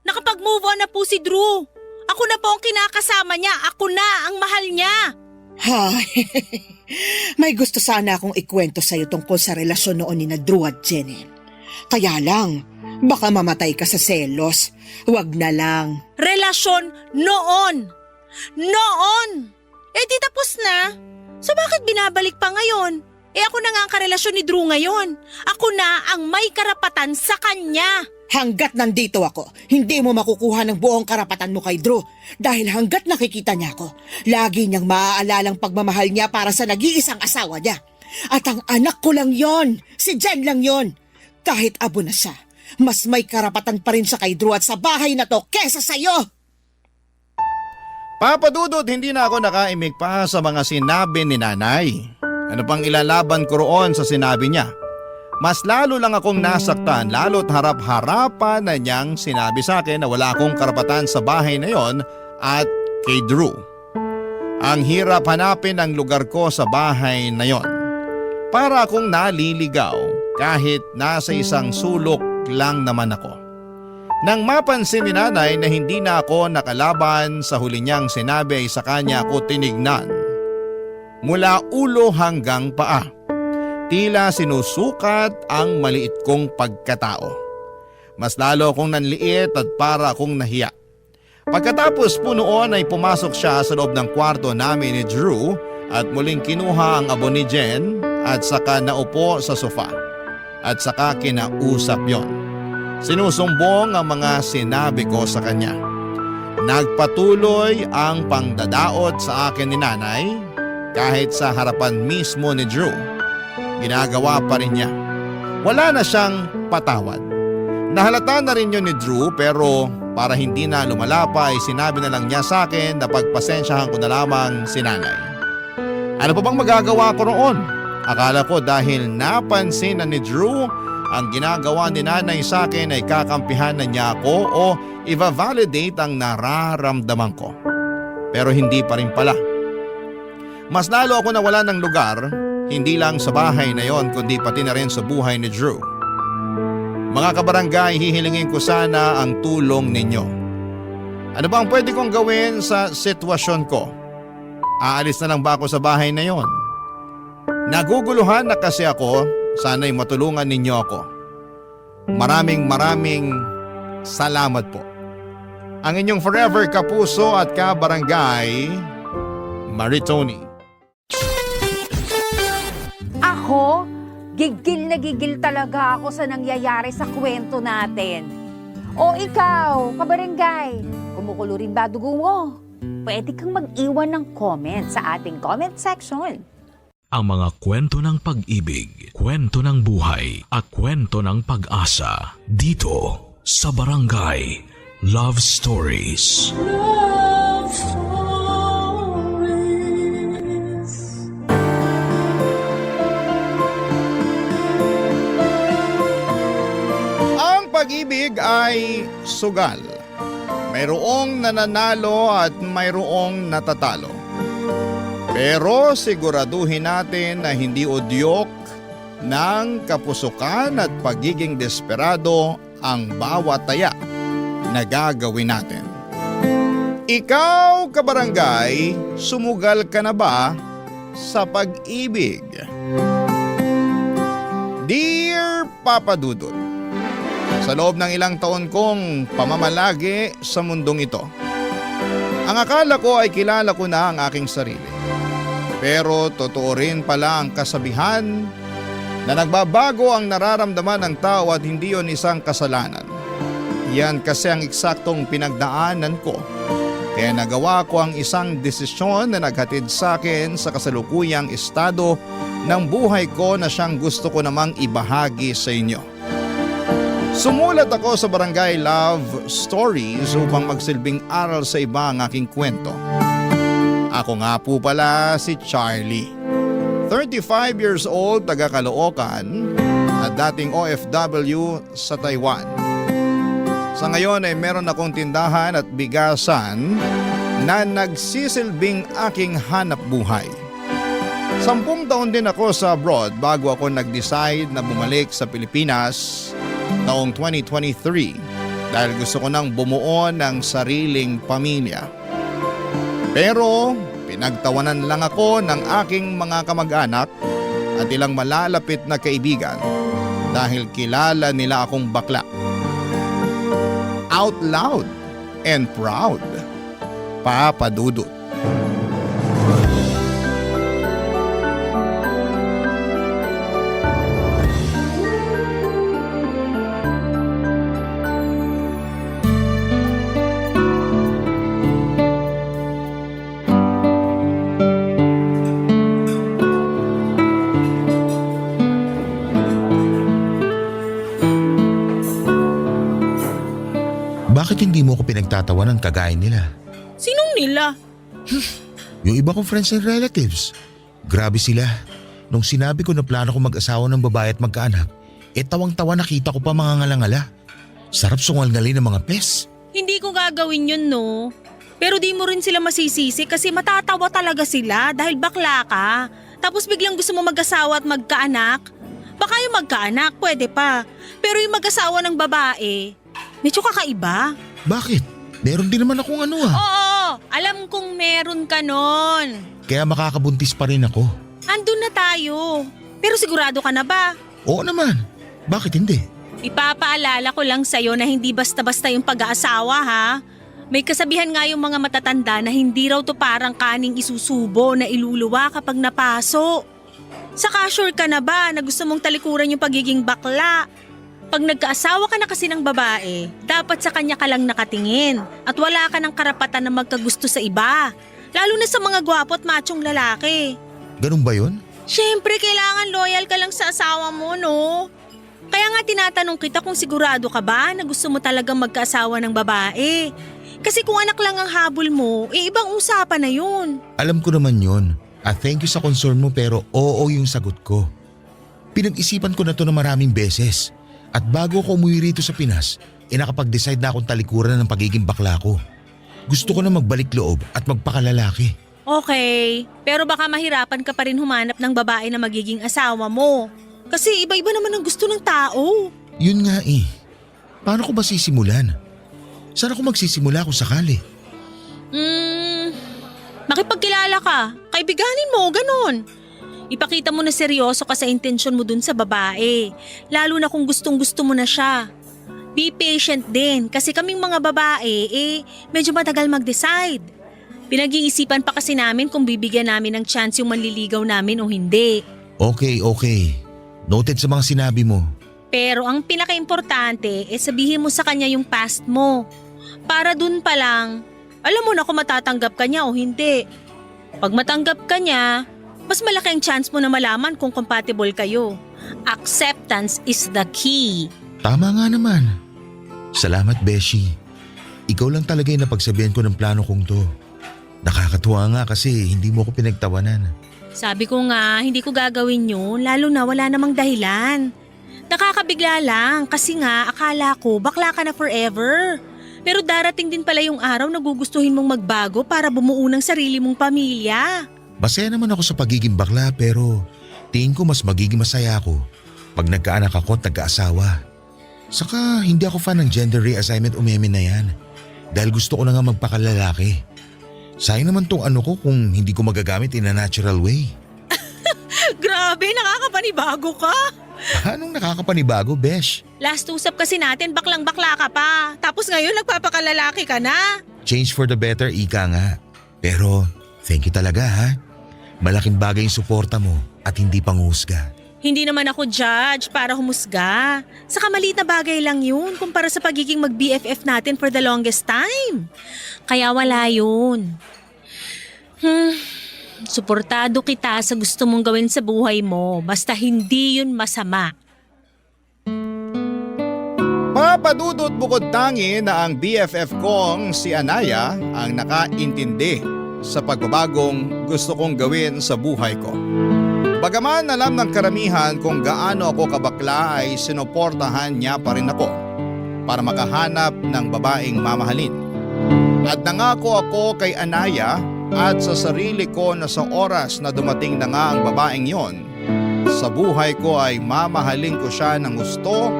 Speaker 4: Nakapag-move on na po si Drew. Ako na po ang kinakasama niya. Ako na ang mahal niya.
Speaker 2: Hay, may gusto sana akong ikwento sa'yo tungkol sa relasyon noon ni na Drew at Jen. Kaya lang, baka mamatay ka sa selos. Huwag na lang.
Speaker 4: Relasyon noon. Noon! Eh di tapos na. So bakit binabalik pa ngayon? Eh ako na nga ang karelasyon ni Drew ngayon. Ako na ang may karapatan sa kanya.
Speaker 2: Hanggat nandito ako, hindi mo makukuha ng buong karapatan mo kay Drew. Dahil hanggat nakikita niya ako, lagi niyang maaalalang pagmamahal niya para sa nag-iisang asawa niya. At ang anak ko lang yon, si Jen lang yon. Kahit abo na siya, mas may karapatan pa rin siya kay Drew at sa bahay na to kesa sa'yo.
Speaker 3: Papa Dudut, hindi na ako nakaimik pa sa mga sinabi ni nanay. Ano pang ilalaban ko roon sa sinabi niya? Mas lalo lang akong nasaktan lalo't harap-harapan na niyang sinabi sa akin na wala akong karapatan sa bahay na yon at kay Drew. Ang hirap hanapin ang lugar ko sa bahay na yon. Para akong naliligaw kahit nasa isang sulok lang naman ako. Nang mapansin ni nanay na hindi na ako nakalaban sa huli niyang sinabi ay sa kanya ako tinignan. Mula ulo hanggang paa. Tila sinusukat ang maliit kong pagkatao. Mas lalo akong nanliit at para akong nahiya. Pagkatapos po noon ay pumasok siya sa loob ng kwarto namin ni Drew at muling kinuha ang abo ni Jen at saka naupo sa sofa. At saka kinausap yon. Sinusumbong ang mga sinabi ko sa kanya. Nagpatuloy ang pangdadaot sa akin ni nanay kahit sa harapan mismo ni Drew. Ginagawa pa rin niya. Wala na siyang patawad. Nahalata na rin yun ni Drew pero para hindi na lumalapa ay sinabi na lang niya sa akin na pagpasensyahan ko na lamang si nanay. Ano pa bang magagawa ko roon? Akala ko dahil napansin na ni Drew ang ginagawa ni nanay sa akin ay kakampihan na niya ako o i-validate ang nararamdaman ko. Pero hindi pa rin pala. Mas lalo ako nawala ng lugar. Hindi lang sa bahay na yon kundi pati na rin sa buhay ni Drew. Mga kabarangay, hihilingin ko sana ang tulong ninyo. Ano ba ang pwede kong gawin sa sitwasyon ko? Aalis na lang ba ako sa bahay na yon? Naguguluhan na kasi ako, sana'y matulungan ninyo ako. Maraming salamat po. Ang inyong forever kapuso at kabarangay, Maritoni.
Speaker 6: Ako, gigil na gigil talaga ako sa nangyayari sa kwento natin. O ikaw, kabarangay, kumukulo rin ba dugo mo? Pwede kang mag-iwan ng comment sa ating comment section.
Speaker 1: Ang mga kwento ng pag-ibig, kwento ng buhay at kwento ng pag-asa dito sa Barangay Love Stories.
Speaker 7: Love Stories.
Speaker 3: Ang pag-ibig ay sugal. Mayroong nananalo at mayroong natatalo. Pero siguraduhin natin na hindi udyok ng kapusukan at pagiging desperado ang bawat taya na gagawin natin. Ikaw, kabarangay, sumugal ka na ba sa pag-ibig? Dear Papa Dudut, sa loob ng ilang taon kong pamamalagi sa mundong ito, ang akala ko ay kilala ko na ang aking sarili. Pero totoo rin pala ang kasabihan na nagbabago ang nararamdaman ng tao at hindi yon isang kasalanan. Yan kasi ang eksaktong pinagdaanan ko. Kaya nagawa ko ang isang desisyon na naghatid sa akin sa kasalukuyang estado ng buhay ko na siyang gusto ko namang ibahagi sa inyo. Sumulat ako sa Barangay Love Stories upang magsilbing aral sa iba ang aking kwento. Ako nga po pala si Charlie. 35 years old, taga Caloocan at dating OFW sa Taiwan. Sa ngayon ay meron akong tindahan at bigasan na nagsisilbing aking hanap buhay. 10 taon din ako sa abroad bago ako nag-decide na bumalik sa Pilipinas taong 2023 dahil gusto ko nang bumuo ng sariling pamilya. Pero pinagtawanan lang ako ng aking mga kamag-anak at ilang malalapit na kaibigan dahil kilala nila akong bakla. Out loud and proud, Papa Dudut.
Speaker 8: pinagtatawanan kagaya nila.
Speaker 4: Sinong nila?
Speaker 8: Yung iba kong friends and relatives. Grabe sila. Nung sinabi ko na plano ko mag-asawa ng babae at magkaanak, tawang-tawa nakita ko pa mga ngalangala. Sarap sungal-ngali ng mga pes.
Speaker 4: Hindi ko gagawin yun, no? Pero di mo rin sila masisisi kasi matatawa talaga sila dahil bakla ka. Tapos biglang gusto mo mag-asawa at magkaanak. Baka yung magkaanak, pwede pa. Pero yung mag-asawa ng babae, medyo kakaiba.
Speaker 8: Bakit? Meron din naman akong ano ah.
Speaker 4: Oo, alam kong meron ka nun.
Speaker 8: Kaya makakabuntis pa rin ako.
Speaker 4: Andun na tayo. Pero sigurado ka na ba?
Speaker 8: Oo naman. Bakit hindi?
Speaker 4: Ipapaalala ko lang sa'yo na hindi basta-basta yung pag-aasawa ha. May kasabihan nga yung mga matatanda na hindi raw to parang kaning isusubo na iluluwa kapag napaso. Saka sure ka na ba na gusto mong talikuran yung pagiging bakla? Pag nagkaasawa ka na kasi ng babae, dapat sa kanya ka lang nakatingin at wala ka ng karapatan na magkagusto sa iba. Lalo na sa mga gwapo at machong lalaki.
Speaker 8: Ganun ba yun?
Speaker 4: Siyempre, kailangan loyal ka lang sa asawa mo, no? Kaya nga tinatanong kita kung sigurado ka ba na gusto mo talagang magkaasawa ng babae. Kasi kung anak lang ang habol mo, ibang usapan na yun.
Speaker 8: Alam ko naman yun. At thank you sa concern mo pero oo yung sagot ko. Pinag-isipan ko na to na maraming beses. At bago ako umuwi rito sa Pinas, nakapag-decide na akong talikuran ng pagiging bakla ko. Gusto ko na magbalik loob at magpakalalaki.
Speaker 4: Okay, pero baka mahirapan ka pa rin humanap ng babae na magiging asawa mo. Kasi iba-iba naman ang gusto ng tao.
Speaker 8: Yun nga eh. Paano ko ba sisimulan? Saan ako magsisimula kung sakali?
Speaker 4: Makipagkilala ka. Kaibiganin mo, ganun. Ipakita mo na seryoso ka sa intensyon mo dun sa babae. Lalo na kung gustong-gusto mo na siya. Be patient din kasi kaming mga babae medyo matagal mag-decide. Pinag-iisipan pa kasi namin kung bibigyan namin ng chance yung manliligaw namin o hindi.
Speaker 8: Okay. Noted sa mga sinabi mo.
Speaker 4: Pero ang pinaka-importante sabihin mo sa kanya yung past mo. Para dun pa lang, alam mo na kung matatanggap ka niya o hindi. Pag matanggap ka niya, mas malaki ang chance mo na malaman kung compatible kayo. Acceptance is the key.
Speaker 8: Tama nga naman. Salamat, Beshi. Ikaw lang talaga yung napagsabihan ko ng plano kong to. Nakakatuwa nga kasi hindi mo ko pinagtawanan.
Speaker 4: Sabi ko nga, hindi ko gagawin yun lalo na wala namang dahilan. Nakakabigla lang kasi nga akala ko bakla ka na forever. Pero darating din pala yung araw na gugustuhin mong magbago para bumuo ng sarili mong pamilya.
Speaker 8: Masaya naman ako sa pagiging bakla pero tingin ko mas magiging masaya ako pag nagkaanak ako at nagkaasawa. Saka hindi ako fan ng gender reassignment umeme na yan dahil gusto ko na nga magpakalalaki. Sayang naman tong ano ko kung hindi ko magagamit in a natural way.
Speaker 4: Grabe, nakakapanibago ka.
Speaker 8: Anong nakakapanibago, Besh?
Speaker 4: Last usap kasi natin baklang-bakla ka pa. Tapos ngayon nagpapakalalaki ka na.
Speaker 8: Change for the better, ika nga. Pero thank you talaga ha. Malaking bagay yung suporta mo at hindi panghusga.
Speaker 4: Hindi naman ako judge para humusga. Saka maliit na bagay lang yun kumpara sa pagiging mag-BFF natin for the longest time. Kaya wala yun. Suportado kita sa gusto mong gawin sa buhay mo basta hindi yun masama.
Speaker 3: Papadudot bukod tangi na ang BFF kong si Anaya ang nakaintindi sa pagbabagong gusto kong gawin sa buhay ko. Bagaman alam ng karamihan kung gaano ako kabakla ay sinuportahan niya pa rin ako para makahanap ng babaeng mamahalin. At nangako ako kay Anaya at sa sarili ko na sa oras na dumating na nga ang babaeng yon, sa buhay ko ay mamahalin ko siya ng gusto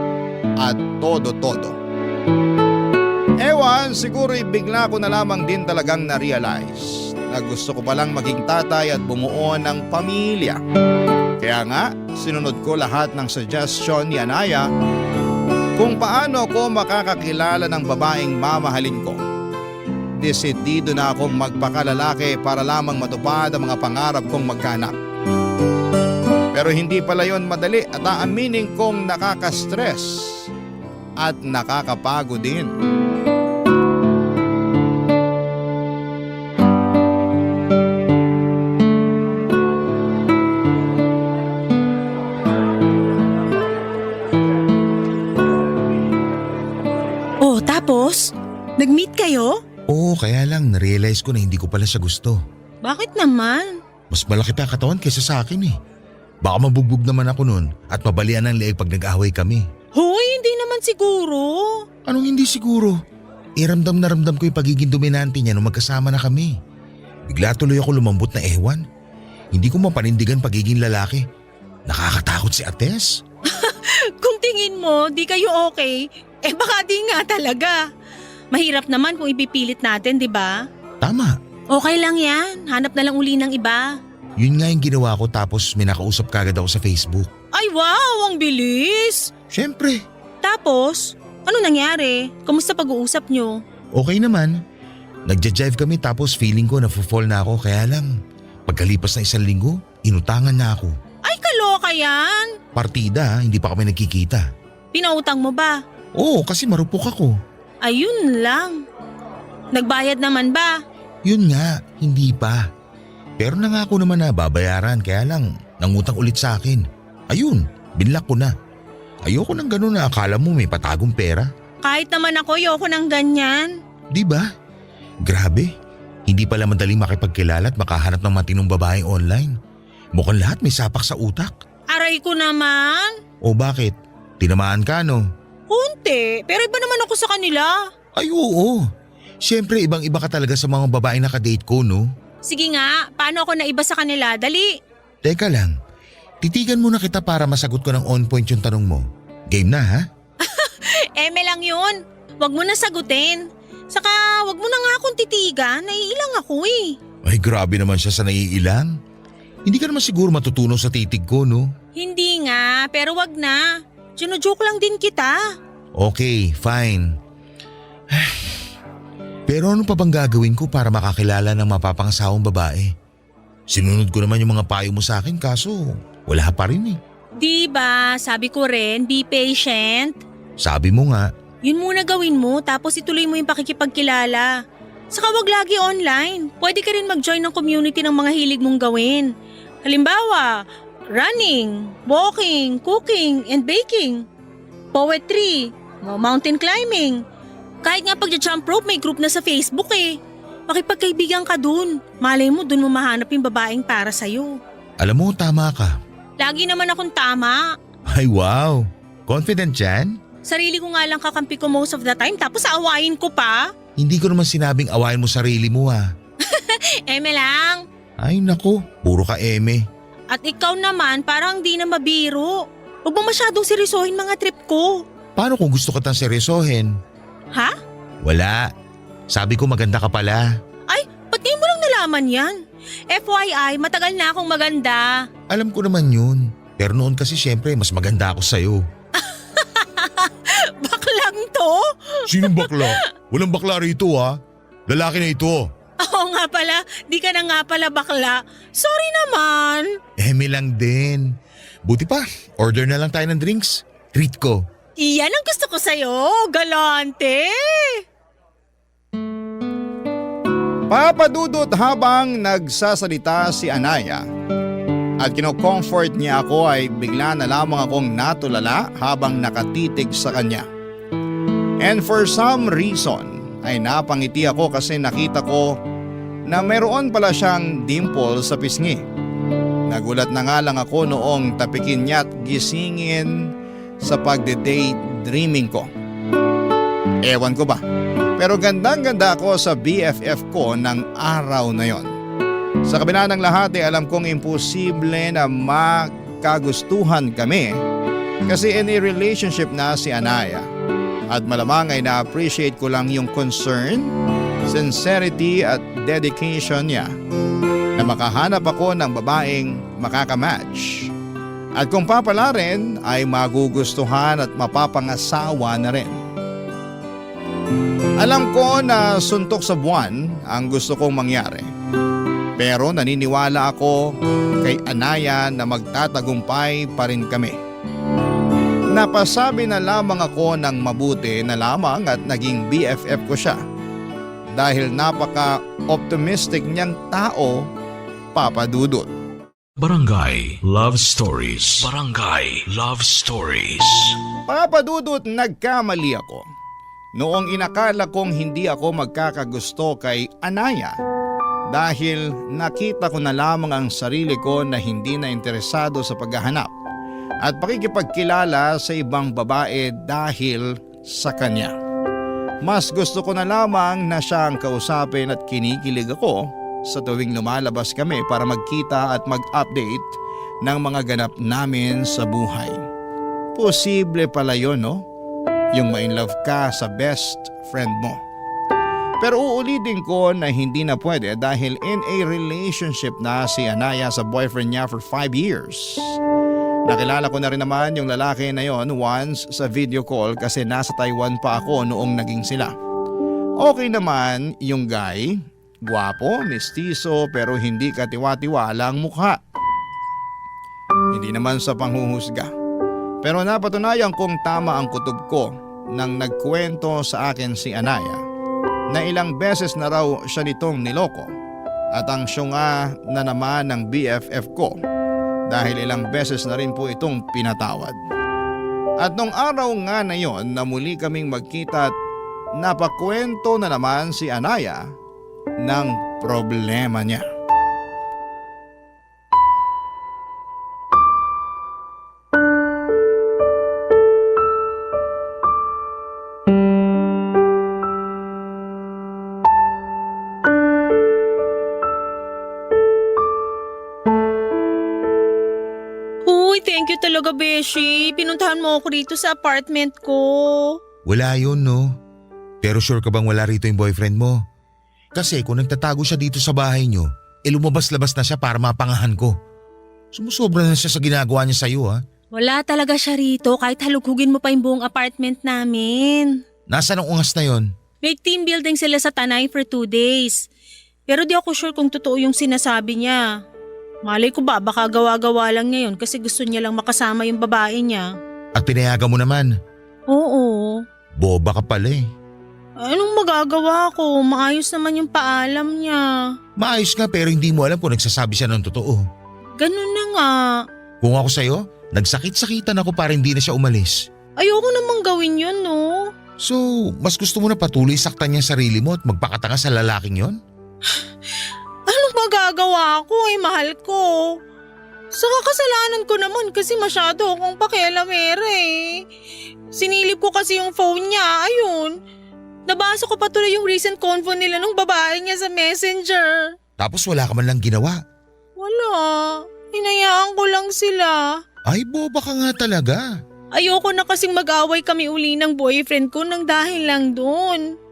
Speaker 3: at todo-todo. Ewan, siguro'y bigla ko na lamang din talagang na-realize na gusto ko palang maging tatay at bumuo ng pamilya. Kaya nga, sinunod ko lahat ng suggestion ni Anaya kung paano ko makakakilala ng babaeng mamahalin ko. Desidido na akong magpakalalaki para lamang matupad ang mga pangarap kong magkaanak. Pero hindi pala yon madali at aaminin kong nakaka-stress at nakakapagod din.
Speaker 4: Oh, tapos? Nag-meet kayo? kayo?
Speaker 8: Oo, kaya lang narealize ko na hindi ko pala siya gusto.
Speaker 4: Bakit naman?
Speaker 8: Mas malaki pa katawan kaysa sa akin eh. Baka mabugbog naman ako nun at mabalian ng leeg pag nag-away kami.
Speaker 4: Hoy, hindi naman siguro.
Speaker 8: Anong hindi siguro? Ramdam na ramdam ko yung pagiging dominante niya nung magkasama na kami. Bigla tuloy ako lumambot na ewan. Hindi ko mapanindigan pagiging lalaki. Nakakatakot si Ates.
Speaker 4: Kung tingin mo, di kayo okay, baka di nga talaga. Mahirap naman kung ipipilit natin, di ba?
Speaker 8: Tama.
Speaker 4: Okay lang yan. Hanap na lang uli ng iba.
Speaker 8: Yun nga yung ginawa ko tapos may nakausap kagad ako sa Facebook.
Speaker 4: Ay wow, ang bilis!
Speaker 8: Siyempre,
Speaker 4: Tapos, ano nangyari? Kamusta pag-uusap nyo?
Speaker 8: okay naman. Nagja-jive kami tapos feeling ko na-fall na ako kaya lang. Pagkalipas ng 1 linggo, inutangan na ako.
Speaker 4: Ay, kaloka yan!
Speaker 8: Partida, hindi pa kami nagkikita.
Speaker 4: Pinautang mo ba?
Speaker 8: Oo, kasi marupok ako.
Speaker 4: Ayun lang. Nagbayad naman ba?
Speaker 8: Yun nga, hindi pa. Pero nangako naman na babayaran kaya lang nangutang ulit sa akin. Ayun, binlock ko na. Ayoko nang ganun na akala mo may patagong pera.
Speaker 4: Kahit naman ako, ayoko ng ganyan.
Speaker 8: Di ba? Grabe, hindi pala madaling makipagkilala at makahanap ng matinong babaeng online. Mukhang lahat may sapak sa utak.
Speaker 4: Aray ko naman.
Speaker 8: O bakit? Tinamaan ka no?
Speaker 4: Kunti, pero iba naman ako sa kanila.
Speaker 8: Ay oo. Siyempre ibang-iba ka talaga sa mga babaeng nakadate ko no?
Speaker 4: Sige nga, paano ako naiba sa kanila? Dali.
Speaker 8: Teka lang, titigan muna kita para masagot ko ng on point yung tanong mo. Game na ha?
Speaker 4: Eme lang yun. Huwag mo na sagutin. Saka, huwag mo na nga akong titigan. Naiilang ako eh.
Speaker 8: Ay grabe naman siya sa naiilang. Hindi ka naman siguro matutunaw sa titig ko no?
Speaker 4: Hindi nga, pero wag na. Joke lang din kita.
Speaker 8: Okay, fine. Pero ano pa bang gagawin ko para makakilala ng mapapangasawang babae? Sinunod ko naman yung mga payo mo sa akin kaso wala pa rin eh.
Speaker 4: Diba, sabi ko rin, be patient.
Speaker 8: Sabi mo nga,
Speaker 4: Yun muna gawin mo tapos ituloy mo yung pakikipagkilala. Saka wag lagi online. Pwede ka rin mag-join ng community ng mga hilig mong gawin. Halimbawa, running, walking, cooking, and baking. Poetry, mountain climbing. Kahit nga pag-jump rope may group na sa Facebook eh. Makipagkaibigan ka dun. Malay mo dun mo mahanap yung babaeng para sa'yo.
Speaker 8: alam mo tama ka.
Speaker 4: Lagi naman akong tama.
Speaker 8: Ay wow, confident yan?
Speaker 4: Sarili ko nga lang kakampi ko most of the time tapos aawain ko pa.
Speaker 8: Hindi ko naman sinabing awayin mo sarili mo ha.
Speaker 4: Eme lang.
Speaker 8: Ay nako, puro ka eme.
Speaker 4: At ikaw naman parang di na mabiro. Huwag mo masyadong seryosohin mga trip ko.
Speaker 8: Paano kung gusto ka tang seryosohin?
Speaker 4: Ha?
Speaker 8: Wala. Sabi ko maganda ka pala.
Speaker 4: Ay, ba't ngayon mo lang nalaman yan? FYI, matagal na akong maganda.
Speaker 8: Alam ko naman yun. Pero noon kasi syempre mas maganda ako sa'yo.
Speaker 4: Baklang to?
Speaker 8: Sinong bakla? Walang bakla rito ha. Lalaki na ito.
Speaker 4: Oo nga pala, di ka na nga pala bakla. Sorry naman.
Speaker 8: Eme lang din. Buti pa, order na lang tayo ng drinks. Treat ko.
Speaker 4: Iyan ang gusto ko sa'yo, galante.
Speaker 3: Papadudot habang nagsasalita si Anaya at kino-comfort niya ako ay bigla na lamang akong natulala habang nakatitig sa kanya. And for some reason ay napangiti ako kasi nakita ko na mayroon pala siyang dimple sa pisngi. Nagulat na nga lang ako noong tapikin niya at gisingin sa pagde-daydreaming ko. Ewan ko ba? Pero gandang-ganda ako sa BFF ko ng araw na yon. Sa kabila ng lahat ay alam kong imposible na magkagustuhan kami kasi in a relationship na si Anaya. At malamang ay na-appreciate ko lang yung concern, sincerity at dedication niya na makahanap ako ng babaeng makakamatch. At kung papala rin ay magugustuhan at mapapangasawa na rin. Alam ko na suntok sa buwan ang gusto kong mangyari. Pero naniniwala ako kay Anaya na magtatagumpay pa rin kami. Napasabi na lamang ako ng mabuti na lamang at naging BFF ko siya. Dahil napaka-optimistic niyang tao, Papa Dudut.
Speaker 1: Barangay Love Stories. Barangay Love Stories.
Speaker 3: Papa Dudut, nagkamali ako. Noong inakala kong hindi ako magkakagusto kay Anaya dahil nakita ko na lamang ang sarili ko na hindi na interesado sa paghahanap at pakikipagkilala sa ibang babae dahil sa kanya. Mas gusto ko na lamang na siya ang kausapin at kinikilig ako sa tuwing lumalabas kami para magkita at mag-update ng mga ganap namin sa buhay. Posible pala yun, no? Yung ma-inlove ka sa best friend mo. Pero uulitin ko na hindi na pwede dahil in a relationship na si Anaya sa boyfriend niya for 5 years. Nakilala ko na rin naman yung lalaki na yon once sa video call kasi nasa Taiwan pa ako noong naging sila. Okay naman yung guy, gwapo, mestizo pero hindi katiwa-tiwala ang mukha. Hindi naman sa panghuhusga. Pero napatunayan kong tama ang kutob ko nang nagkwento sa akin si Anaya na ilang beses na raw siya nitong niloko at ang syunga na naman ng BFF ko dahil ilang beses na rin po itong pinatawad. At nung araw nga na yon na muli kaming magkita at napakwento na naman si Anaya ng problema niya.
Speaker 4: Thank you talaga, Beshi. Pinuntahan mo ako rito sa apartment ko.
Speaker 8: Wala yun, no? Pero sure ka bang wala rito yung boyfriend mo? Kasi kung nagtatago siya dito sa bahay nyo, lumabas-labas na siya para mapangahan ko. Sumusobra na siya sa ginagawa niya sa'yo, ha?
Speaker 4: Wala talaga siya rito kahit halugugin mo pa yung buong apartment namin.
Speaker 8: Nasaan ang ungas na yon?
Speaker 4: May team building sila sa Tanay for 2 days. Pero di ako sure kung totoo yung sinasabi niya. Malay ko ba baka gawa-gawa lang niya yun kasi gusto niya lang makasama yung babae niya.
Speaker 8: At pinayagan mo naman?
Speaker 4: Oo.
Speaker 8: Boba ka pala eh.
Speaker 4: Anong magagawa ko? Maayos naman yung paalam niya.
Speaker 8: Maayos nga pero hindi mo alam kung nagsasabi siya ng totoo.
Speaker 4: Ganun na nga.
Speaker 8: Kung ako sa'yo, nagsakit-sakitan ako para hindi na siya umalis.
Speaker 4: Ayoko namang gawin yun, no?
Speaker 8: So, mas gusto mo na patuloy saktan niya sarili mo at magpakatanga sa lalaking yon?
Speaker 4: Anong magagawa ko mahal ko? Saka kasalanan ko naman kasi masyado akong pakialamera eh. Sinilip ko kasi yung phone niya, ayun. Nabasa ko pa tuloy yung recent convo nila ng babae niya sa messenger.
Speaker 8: Tapos wala ka man lang ginawa.
Speaker 4: Wala, hinayaan ko lang sila.
Speaker 8: Ay, boba ka nga talaga.
Speaker 4: Ayoko na kasing mag-away kami uli ng boyfriend ko nang dahil lang doon.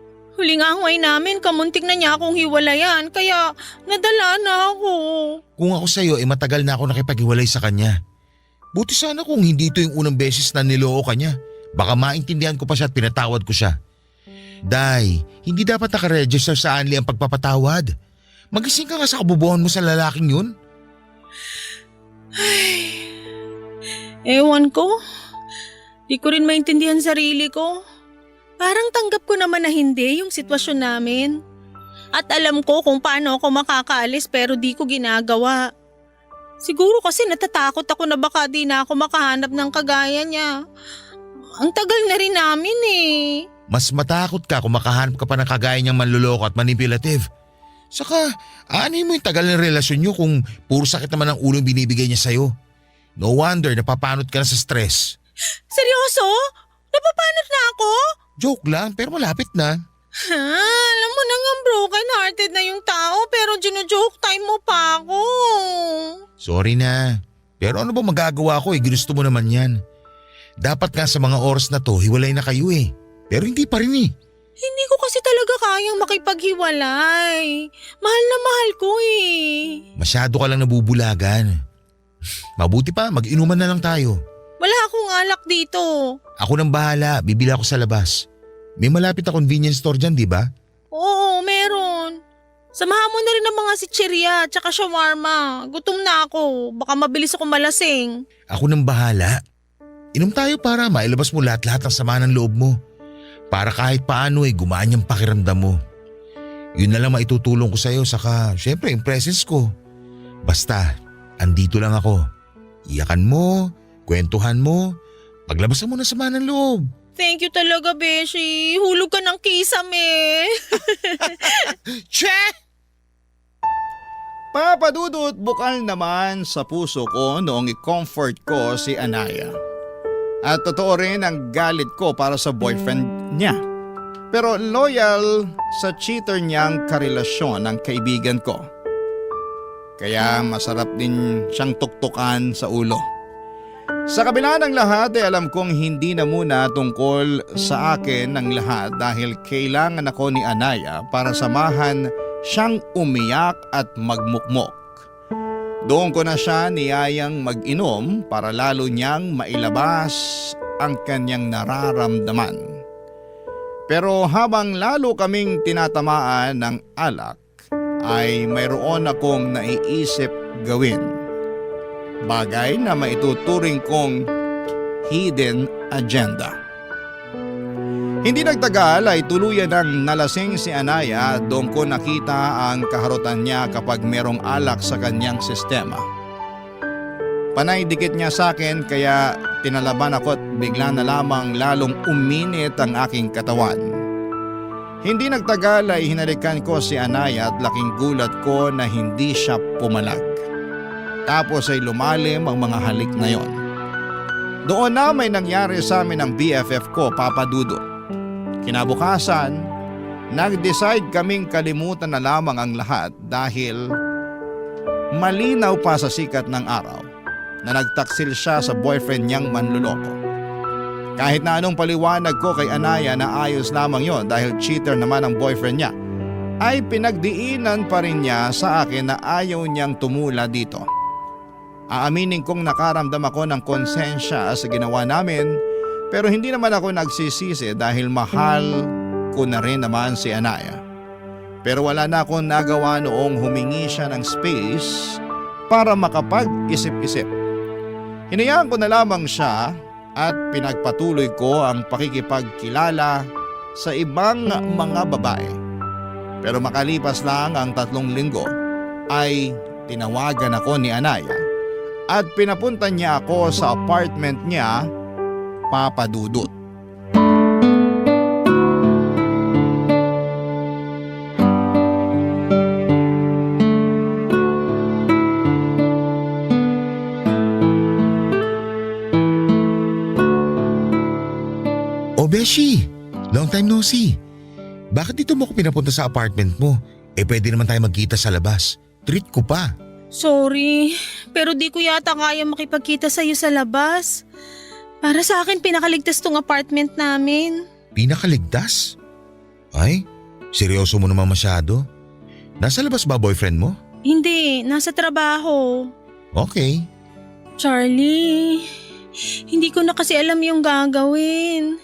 Speaker 4: Huling away namin, kamuntik na niya akong hiwalayan kaya nadala na ako.
Speaker 8: Kung ako sa'yo, matagal na ako nakipaghiwalay sa kanya. Buti sana kung hindi ito yung unang beses na niloko ka niya. Baka maintindihan ko pa siya at pinatawad ko siya. Day, hindi dapat nakaregister sa Anli ang pagpapatawad. Magising ka nga sa kabubuhan mo sa lalaking yun.
Speaker 4: Ay, ewan ko. Di ko rin maintindihan sarili ko. Parang tanggap ko naman na hindi yung sitwasyon namin. At alam ko kung paano ako makakaalis pero di ko ginagawa. Siguro kasi natatakot ako na baka di na ako makahanap ng kagaya niya. Ang tagal na rin namin eh.
Speaker 8: Mas matakot ka kung makahanap ka pa ng kagaya niyang manluloko at manipulative. Saka, aanin mo yung tagal ng relasyon niyo kung puro sakit naman ang ulo yung binibigay niya sa'yo. No wonder napapanot ka na sa stress.
Speaker 4: Seryoso? Napapanot na ako?
Speaker 8: Joke lang pero malapit na.
Speaker 4: Ha? Alam mo na nga broken-hearted na yung tao pero gino-joke time mo pa ako.
Speaker 8: Sorry na. Pero ano ba magagawa ko ginusto mo naman yan. Dapat nga sa mga oras na to hiwalay na kayo eh. Pero hindi pa rin eh.
Speaker 4: Hindi ko kasi talaga kayang makipaghiwalay. Mahal na mahal ko eh.
Speaker 8: Masyado ka lang nabubulagan. Mabuti pa mag-inuman na lang tayo.
Speaker 4: Wala akong alak dito.
Speaker 8: Ako nang bahala, bibili ako sa labas. May malapit na convenience store dyan, di ba?
Speaker 4: Oo, meron. Samahan mo na rin ng mga sitsirya at saka shawarma. Gutom na ako. Baka mabilis ako malasing.
Speaker 8: Ako nang bahala. Inom tayo para mailabas mo lahat-lahat ng sama ng loob mo. Para kahit paano gumaan yung pakiramdam mo. Yun na lang maitutulong ko sa'yo saka syempre yung presence ko. Basta, andito lang ako. Iyakan mo, kwentuhan mo, paglabasan mo na sama ng loob.
Speaker 4: Thank you talaga, Beshi. Hulog ka ng kisame.
Speaker 8: Che!
Speaker 3: Papa Dudut, bukal naman sa puso ko noong i-comfort ko si Anaya. At totoo rin ang galit ko para sa boyfriend niya. Pero loyal sa cheater niyang karelasyon ng kaibigan ko. Kaya masarap din siyang tuktukan sa ulo. Sa kabila ng lahat ay alam kong hindi na muna tungkol sa akin ng lahat dahil kailangan ako ni Anaya para samahan siyang umiyak at magmukmok. Doon ko na siya niyayang mag-inom para lalo niyang mailabas ang kanyang nararamdaman. Pero habang lalo kaming tinatamaan ng alak, ay mayroon akong naiisip gawin. Bagay na maituturing kong hidden agenda. Hindi nagtagal ay tuluyan ng nalasing si Anaya. Doon ko nakita ang kaharutan niya kapag merong alak sa kanyang sistema. Panay dikit niya sa akin kaya tinalaban ako at bigla na lamang lalong uminit ang aking katawan. Hindi nagtagal ay hinalikan ko si Anaya at laking gulat ko na hindi siya pumalag. Tapos ay lumalim ang mga halik na yon. Doon na may nangyari sa amin ng BFF ko, Papa Dudut. Kinabukasan, nag-decide kaming kalimutan na lamang ang lahat dahil malinaw pa sa sikat ng araw na nagtaksil siya sa boyfriend niyang manluloko. Kahit na anong paliwanag ko kay Anaya na ayos lamang yon dahil cheater naman ang boyfriend niya, ay pinagdiinan pa rin niya sa akin na ayaw niyang tumula dito. Aaminin kong nakaramdam ako ng konsensya sa ginawa namin pero hindi naman ako nagsisisi dahil mahal ko na rin naman si Anaya. Pero wala na akong nagawa noong humingi siya ng space para makapag-isip-isip. Hinayaan ko na lamang siya at pinagpatuloy ko ang pakikipagkilala sa ibang mga babae. Pero makalipas lang ang 3 linggo ay tinawagan ako ni Anaya at pinapunta niya ako sa apartment niya, Papa Dudut.
Speaker 8: O Beshi, long time no see. Bakit dito mo ko pinapunta sa apartment mo? Pwede naman tayo magkita sa labas. Treat ko pa.
Speaker 4: Sorry, pero di ko yata kaya makipagkita sa'yo sa labas. Para sa akin, pinakaligtas tong apartment namin.
Speaker 8: Pinakaligtas? Ay, seryoso mo naman masyado. Nasa labas ba boyfriend mo?
Speaker 4: Hindi, nasa trabaho.
Speaker 8: Okay.
Speaker 4: Charlie, hindi ko na kasi alam yung gagawin.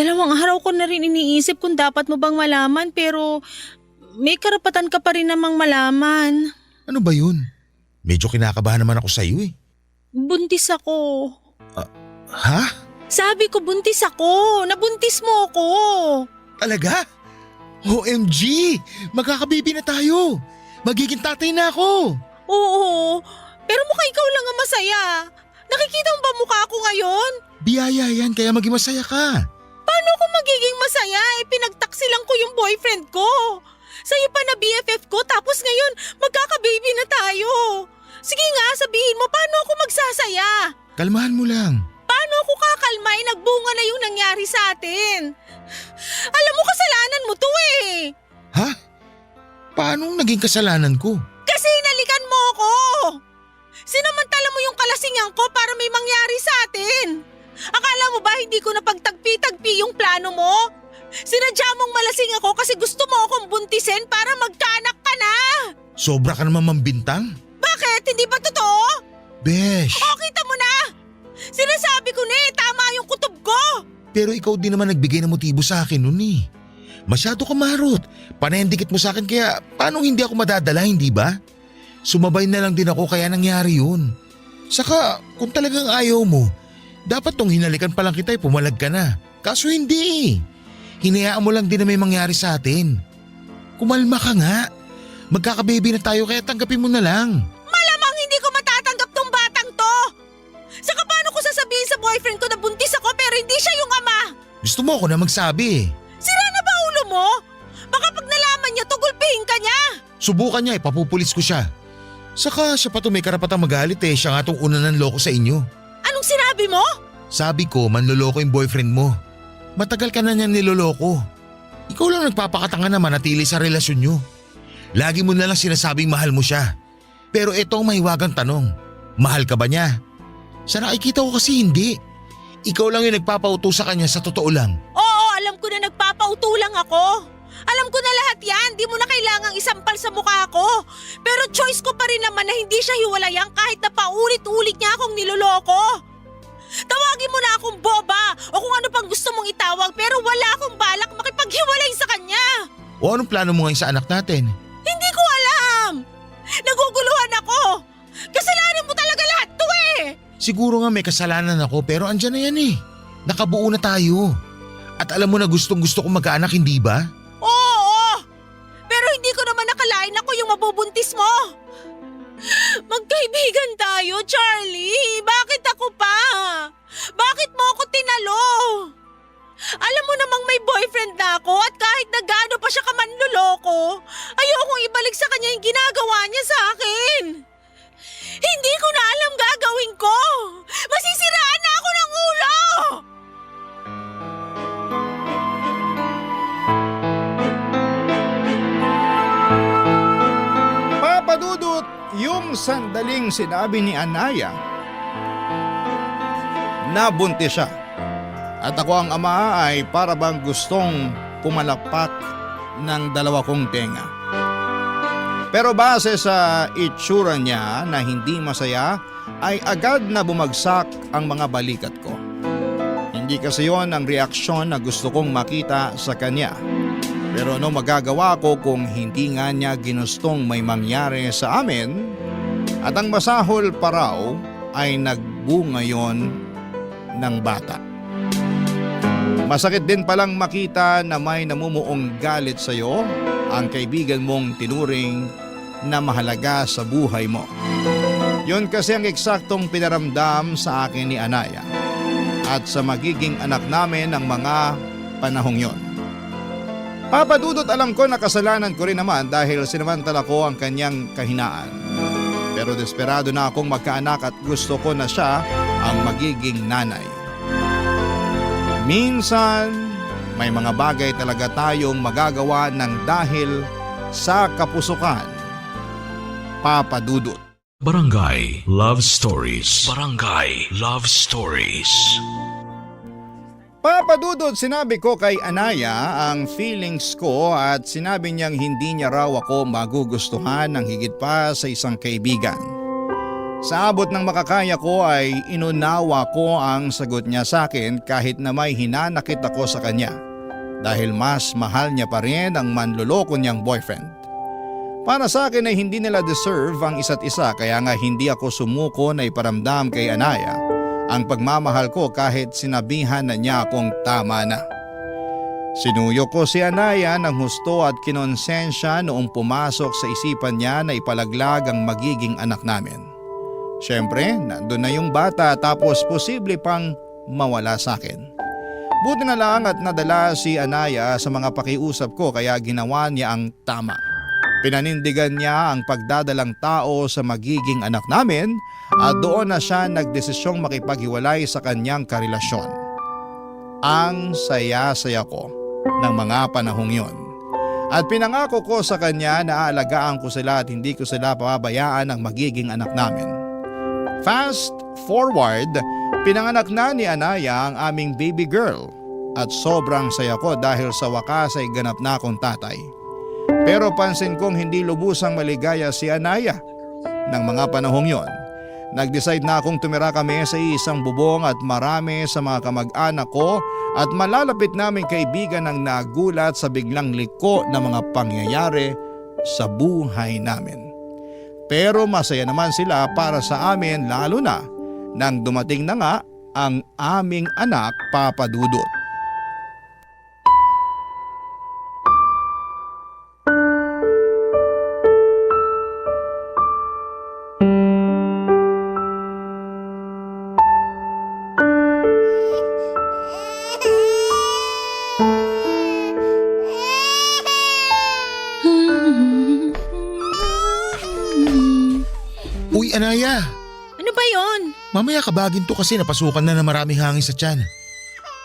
Speaker 4: 2 araw ko na rin iniisip kung dapat mo bang malaman pero may karapatan ka pa rin namang malaman.
Speaker 8: Ano ba yun? Medyo kinakabahan naman ako sa'yo eh.
Speaker 4: Buntis ako.
Speaker 8: Ha?
Speaker 4: Sabi ko buntis ako. Nabuntis mo ako.
Speaker 8: Talaga? OMG! Magkakabibi na tayo! Magiging tatay na ako!
Speaker 4: Oo, pero mukha ikaw lang ang masaya. Nakikita mo ba mukha ako ngayon?
Speaker 8: Biyaya yan kaya maging masaya ka.
Speaker 4: Paano ako magiging masaya? Pinagtaksilan ko yung boyfriend ko. Sa'yo pa na BFF ko tapos ngayon magkakababy na tayo. Sige nga, sabihin mo paano ako magsasaya?
Speaker 8: Kalmahan mo lang.
Speaker 4: Paano ako kakalmay? Nagbunga na yung nangyari sa atin. Alam mo kasalanan mo to eh.
Speaker 8: Ha? Paano naging kasalanan ko?
Speaker 4: Kasi hinalikan mo ako. Sinamantala mo yung kalasingan ko para may mangyari sa atin. Akala mo ba hindi ko napagtagpi-tagpi yung plano mo? Sinadya mong malasing ako kasi gusto mo akong buntisin para magkaanak ka na.
Speaker 8: Sobra ka naman mambintang?
Speaker 4: Bakit? Hindi ba totoo?
Speaker 8: Besh!
Speaker 4: O, kita mo na. Sinasabi ko na tama yung kutob ko.
Speaker 8: Pero ikaw din naman nagbigay ng motibo sa akin nun eh. Masyado ka marot. Panendikit mo sa akin kaya paano hindi ako madadala, hindi ba? Sumabay na lang din ako kaya nangyari yun. Saka kung talagang ayaw mo, dapat tong hinalikan pa lang kita pumalag ka na. Kaso hindi. Hinayaan mo lang din na may mangyari sa atin. Kumalma ka nga. Magkakababy na tayo kaya tanggapin mo na lang.
Speaker 4: Malamang hindi ko matatanggap tong batang to. Saka paano ko sasabihin sa boyfriend ko na buntis ako pero hindi siya yung ama?
Speaker 8: Gusto mo ako na magsabi eh.
Speaker 4: Sira na ba ulo mo? Baka pag nalaman niya, tugulpihin ka niya.
Speaker 8: Subukan niya, ipapupulis ko siya. Saka siya pa to may karapatang magalit eh. Siya nga tong una ng loko sa inyo.
Speaker 4: Anong sinabi mo?
Speaker 8: Sabi ko, manloloko yung boyfriend mo. Matagal ka na niyang niloloko. Ikaw lang nagpapakatanga na manatili sa relasyon niyo. Lagi mo na lang sinasabing mahal mo siya. Pero ito ang mahiwagang tanong. Mahal ka ba niya? Sa nakikita ko kasi hindi. Ikaw lang yung nagpapauto sa kanya sa totoo lang.
Speaker 4: Oo, alam ko na nagpapauto lang ako. Alam ko na lahat yan, di mo na kailangang isampal sa mukha ko. Pero choice ko pa rin naman na hindi siya hiwalayan kahit na paulit-ulit niya akong niloloko. Tawagin mo na akong boba o kung ano pang gusto mong itawag pero wala akong balak makipaghiwalay sa kanya.
Speaker 8: O anong plano mo ngayon sa anak natin?
Speaker 4: Hindi ko alam. Naguguluhan ako. Kasalanan mo talaga lahat to eh.
Speaker 8: Siguro nga may kasalanan ako pero andyan na yan eh. Nakabuo na tayo. At alam mo na gustong gusto kong magkaanak, hindi ba?
Speaker 4: Oo, pero hindi ko naman nakalain ako yung mabubuntis mo. Magkaibigan tayo, Charlie. Bakit ako pa? Bakit mo ako tinalo? Alam mo namang may boyfriend na ako at kahit na gaano pa siya kamanloloko, ayokong ibalik sa kanya yung ginagawa niya sa akin. Hindi ko na alam gagawin ko. Masisiraan na ako ng ulo.
Speaker 3: Papadudot, yung sandaling sinabi ni Anaya na buntis siya. At ako ang ama ay para bang gustong pumalakpak ng dalawa kong tenga. Pero base sa itsura niya na hindi masaya ay agad na bumagsak ang mga balikat ko. Hindi kasi yon ang reaksyon na gusto kong makita sa kanya. Pero ano magagawa ko kung hindi nga niya ginustong may mangyari sa amin at ang masahol pa raw ay nagbunga yon ng bata. Masakit din palang makita na may namumuong galit sa iyo ang kaibigan mong tinuring na mahalaga sa buhay mo. Yon kasi ang eksaktong pinaramdam sa akin ni Anaya at sa magiging anak namin ng mga panahong yon. Papadudot, alam ko na kasalanan ko rin naman dahil sinamantala ko ang kanyang kahinaan. Pero desperado na akong magkaanak at gusto ko na siya ang magiging nanay. Minsan, may mga bagay talaga tayong magagawa ng dahil sa kapusukan. Papadudot.
Speaker 1: Barangay Love Stories. Barangay Love Stories.
Speaker 3: Papadudot, sinabi ko kay Anaya ang feelings ko at sinabi niyang hindi niya raw ako magugustuhan ng higit pa sa isang kaibigan. Sa abot ng makakaya ko ay inunawa ko ang sagot niya sa akin kahit na may hinanakit ako sa kanya dahil mas mahal niya pa rin ang manloloko niyang boyfriend. Para sa akin ay hindi nila deserve ang isa't isa kaya nga hindi ako sumuko na iparamdam kay Anaya ang pagmamahal ko kahit sinabihan na niya akong tama na. Sinuyo ko si Anaya ng husto at kinonsensya noong pumasok sa isipan niya na ipalaglag ang magiging anak namin. Siyempre, nandun na yung bata tapos posible pang mawala sa akin. Buti na lang at nadala si Anaya sa mga pakiusap ko kaya ginawa niya ang tama. Pinanindigan niya ang pagdadalang tao sa magiging anak namin at doon na siya nagdesisyong makipaghiwalay sa kanyang karelasyon. Ang saya-saya ko ng mga panahong yon. At pinangako ko sa kanya na aalagaan ko sila at hindi ko sila pababayaan ang magiging anak namin. Fast forward, pinanganak na ni Anaya ang aming baby girl at sobrang saya ko dahil sa wakas ay ganap na akong tatay. Pero pansin kong hindi lubusang maligaya si Anaya ng mga panahong yon. Nag-decide na akong tumira kami sa isang bubong at marami sa mga kamag-anak ko at malalapit naming kaibigan ang nagulat sa biglang liko na mga pangyayari sa buhay namin. Pero masaya naman sila para sa amin lalo na nang dumating na nga ang aming anak, Papadudot.
Speaker 8: Uy, Anaya!
Speaker 4: Ano ba yon?
Speaker 8: Mamaya kabagin to kasi napasukan na ng maraming hangin sa tiyan.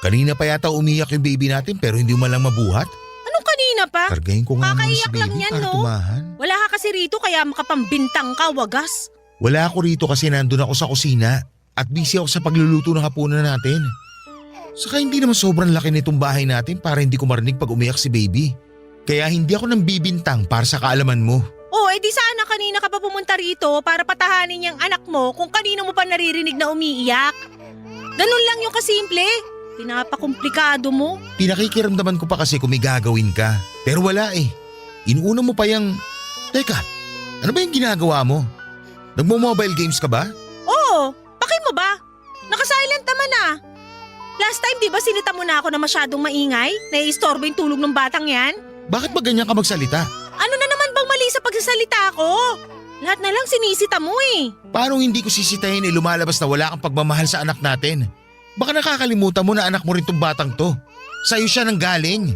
Speaker 8: Kanina pa yata umiyak yung baby natin pero hindi mo lang mabuhat.
Speaker 4: Anong kanina pa?
Speaker 8: Kargahin ko nga muna si
Speaker 4: Kakaiyak lang
Speaker 8: baby
Speaker 4: yan,
Speaker 8: para
Speaker 4: no?
Speaker 8: tumahan.
Speaker 4: Wala ka kasi rito kaya makapambintang ka, wagas.
Speaker 8: Wala ako rito kasi nandun ako sa kusina at busy ako sa pagluluto ng hapunan natin. Saka hindi naman sobrang laki nitong bahay natin para hindi ko marinig pag umiyak si baby. Kaya hindi ako nang bibintang para sa kaalaman mo.
Speaker 4: Oh, edi sana kanina ka pa pumunta rito para patahanin yung anak mo kung kanino mo pa naririnig na umiiyak. Ganun lang yung kasimple. Pinapakomplikado mo.
Speaker 8: Pinakikiramdaman ko pa kasi kung may gagawin ka. Pero wala eh. Inuuna mo pa yung… Teka, ano ba yung ginagawa mo? Nagmo-mobile games ka ba?
Speaker 4: Oo, pakin mo ba? Naka-silent naman ah. Last time di ba sinita mo na ako na masyadong maingay? Naiistorbo yung tulog ng batang yan?
Speaker 8: Bakit ba ganyan ka magsalita?
Speaker 4: Ano na naman bang mali sa pagsasalita ko? Lahat na lang sinisita mo eh.
Speaker 8: Paano hindi ko sisitahin eh lumalabas na wala kang pagmamahal sa anak natin? Baka nakakalimutan mo na anak mo rin tong batang to. Sa'yo siya nang galing.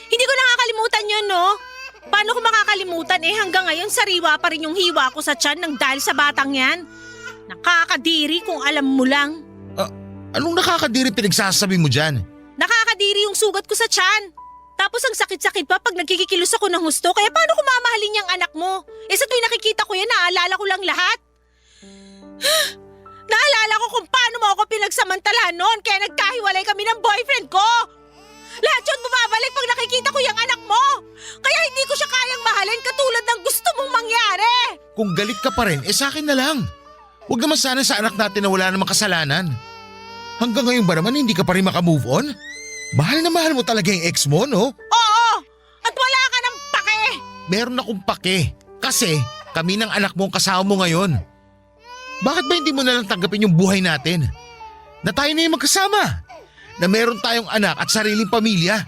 Speaker 4: Hindi ko nakakalimutan yun, no? Paano ko makakalimutan eh hanggang ngayon sariwa pa rin yung hiwa ko sa tiyan nang dahil sa batang yan? Nakakadiri kung alam mo lang.
Speaker 8: Anong nakakadiri pinagsasabi mo dyan?
Speaker 4: Nakakadiri yung sugat ko sa tiyan. Tapos ang sakit-sakit pa pag nagkikikilos ako ng husto kaya paano ko mamahalin yung anak mo? Eh sa tuwing nakikita ko yan naaalala ko lang lahat. Naalala ko kung paano mo ako pinagsamantalahan noon kaya nagkahiwalay kami ng boyfriend ko. Lahat yun bumabalik pag nakikita ko yung anak mo. Kaya hindi ko siya kayang mahalin katulad ng gusto mong mangyari.
Speaker 8: Kung galit ka pa rin, sa akin na lang. Huwag naman sana sa anak natin na wala namang kasalanan. Hanggang ngayon ba naman hindi ka pa rin makamove on? Mahal na mahal mo talaga yung ex mo, no?
Speaker 4: Oo! At wala ka ng pake!
Speaker 8: Meron akong pake. Kasi kami ng anak mo ang kasama mo ngayon. Bakit ba hindi mo na lang tanggapin yung buhay natin? Na tayo na yung magkasama. Na meron tayong anak at sariling pamilya.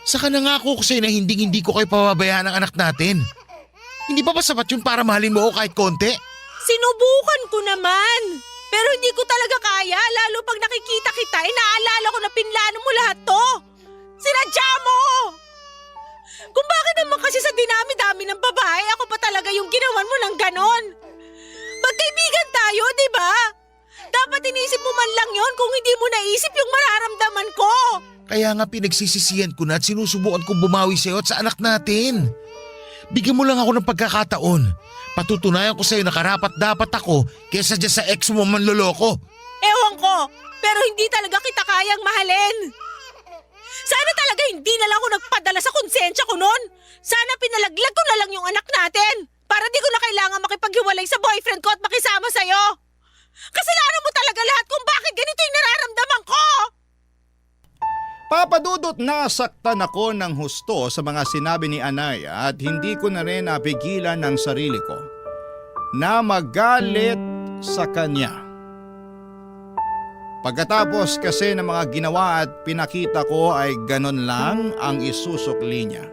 Speaker 8: Saka nangako ko sa'yo na hindi ko kayo pababayaan ng anak natin. Hindi ba sapat yun para mahalin mo ako kahit konti?
Speaker 4: Sinubukan ko naman. Pero hindi ko talaga kaya lalo pag nakikita kita naalala ko na pinlano mo lahat to. Sinadya mo! Kung bakit naman kasi sa dinami-dami ng babae ako pa talaga yung ginawan mo ng ganon. Magkaibigan tayo, di ba? Dapat inisip mo man lang yon kung hindi mo naisip yung mararamdaman ko.
Speaker 8: Kaya nga pinagsisisihan ko na at sinusubukan kong bumawi sa'yo at sa anak natin. Bigyan mo lang ako ng pagkakataon. Patutunayan ko sa'yo na karapat-dapat ako kesa dyan sa ex mo manloloko.
Speaker 4: Ewan ko, pero hindi talaga kita kayang mahalin. Sana talaga hindi na lang ako nagpadala sa konsensya ko noon. Sana pinalaglag ko na lang yung anak natin para di ko na kailangan makipaghiwalay sa boyfriend ko at makisama sa'yo. Kasalanan mo talaga lahat kung bakit ganito yung nararamdaman ko.
Speaker 3: Papa Dudut, nasaktan ako ng husto sa mga sinabi ni Anaya at hindi ko na rin napigilan ng sarili ko na magalit sa kanya. Pagkatapos kasi ng mga ginawa at pinakita ko ay ganon lang ang isusukli niya.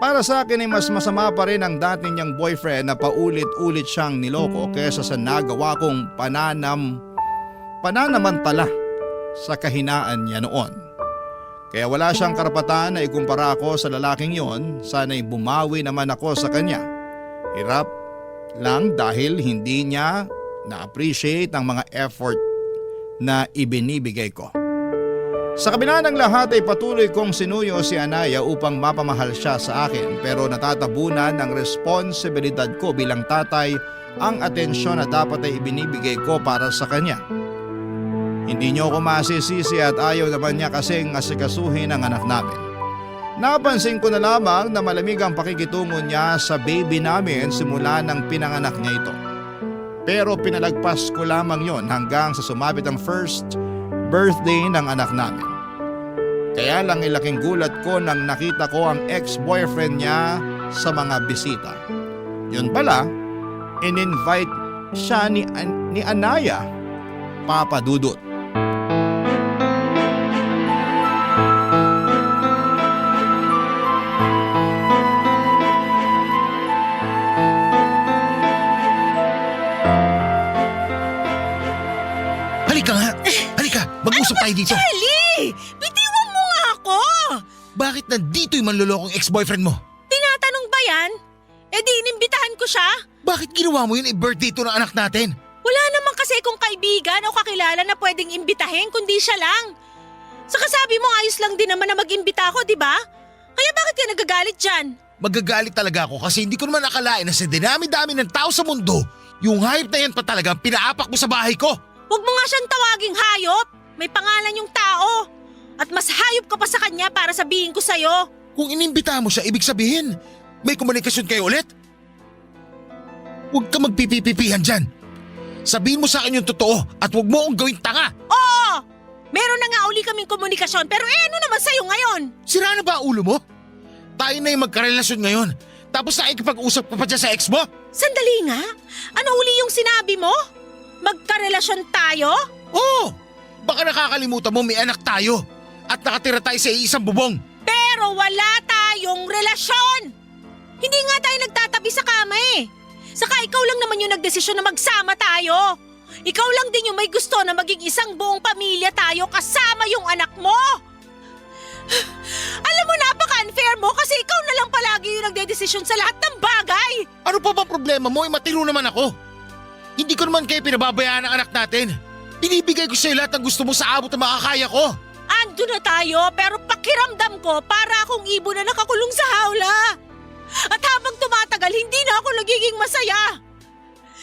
Speaker 3: Para sa akin ay mas masama pa rin ang dati niyang boyfriend na paulit-ulit siyang niloko kesa sa nagawa kong pananamantala sa kahinaan niya noon. Kaya wala siyang karapatan na ikumpara ako sa lalaking yon, sana'y bumawi naman ako sa kanya. Hirap lang dahil hindi niya na-appreciate ang mga effort na ibinibigay ko. Sa kabila ng lahat ay patuloy kong sinuyo si Anaya upang mapamahal siya sa akin pero natatabunan ng responsibilidad ko bilang tatay ang atensyon na dapat ay ibinibigay ko para sa kanya. Hindi niyo ako masisisi at ayaw naman niya kasing asikasuhin ang anak namin. Napansin ko na lamang na malamig ang pakikitungo niya sa baby namin simula nang pinanganak niya ito. Pero pinalagpas ko lamang yon hanggang sa sumapit ang first birthday ng anak namin. Kaya lang ilaking gulat ko nang nakita ko ang ex-boyfriend niya sa mga bisita. Yun pala, in-invite siya ni Anaya, Papa Dudut.
Speaker 8: Mag-usap tayo dito.
Speaker 4: Charlie! Bitiwan mo nga ako!
Speaker 8: Bakit nandito yung manlolokong ex-boyfriend mo?
Speaker 4: Tinatanong ba yan? Eh di inimbitahan ko siya.
Speaker 8: Bakit ginawa mo yun birthday ito ng anak natin?
Speaker 4: Wala naman kasi kung kaibigan o kakilala na pwedeng imbitahin kundi siya lang. Saka sabi mo ayos lang din naman na mag-imbita ako, di ba? Kaya bakit ka nagagalit dyan?
Speaker 8: Magagalit talaga ako kasi hindi ko naman akalain na sa dinami-dami ng tao sa mundo, yung hayop na yan pa talagang pinaapak mo sa bahay ko.
Speaker 4: Huwag mo nga siyang tawaging hayop. May pangalan yung tao. At mas hayop ka pa sa kanya para sabihin ko sa'yo.
Speaker 8: Kung inimbita mo siya, ibig sabihin, may komunikasyon kayo ulit? Huwag ka magpipipipihan dyan. Sabihin mo sa akin yung totoo at huwag mo akong gawing tanga.
Speaker 4: Oo! Meron na nga uli kaming komunikasyon pero ano naman sa'yo ngayon?
Speaker 8: Sira na ba ang ulo mo? Tayo na yung magkarelasyon ngayon. Tapos nakikipag-usap ka pa dyan sa ex mo?
Speaker 4: Sandali nga. Ano uli yung sinabi mo? Magkarelasyon tayo?
Speaker 8: Oo! Baka nakakalimutan mo may anak tayo at nakatira tayo sa iisang bubong.
Speaker 4: Pero wala tayong relasyon! Hindi nga tayo nagtatabi sa kama eh. Saka ikaw lang naman yung nagdesisyon na magsama tayo. Ikaw lang din yung may gusto na maging isang buong pamilya tayo kasama yung anak mo. Alam mo, napaka-unfair mo kasi ikaw na lang palagi yung nagdedesisyon sa lahat ng bagay.
Speaker 8: Ano pa ba problema mo? Matino naman ako. Hindi ko naman kayo pinababayaan ng anak natin. Binibigay ko sa'yo lahat ng gusto mo sa abot na makakaya ko.
Speaker 4: Ando na tayo pero pakiramdam ko para akong ibon na nakakulong sa hawla. At habang tumatagal, hindi na ako nagiging masaya.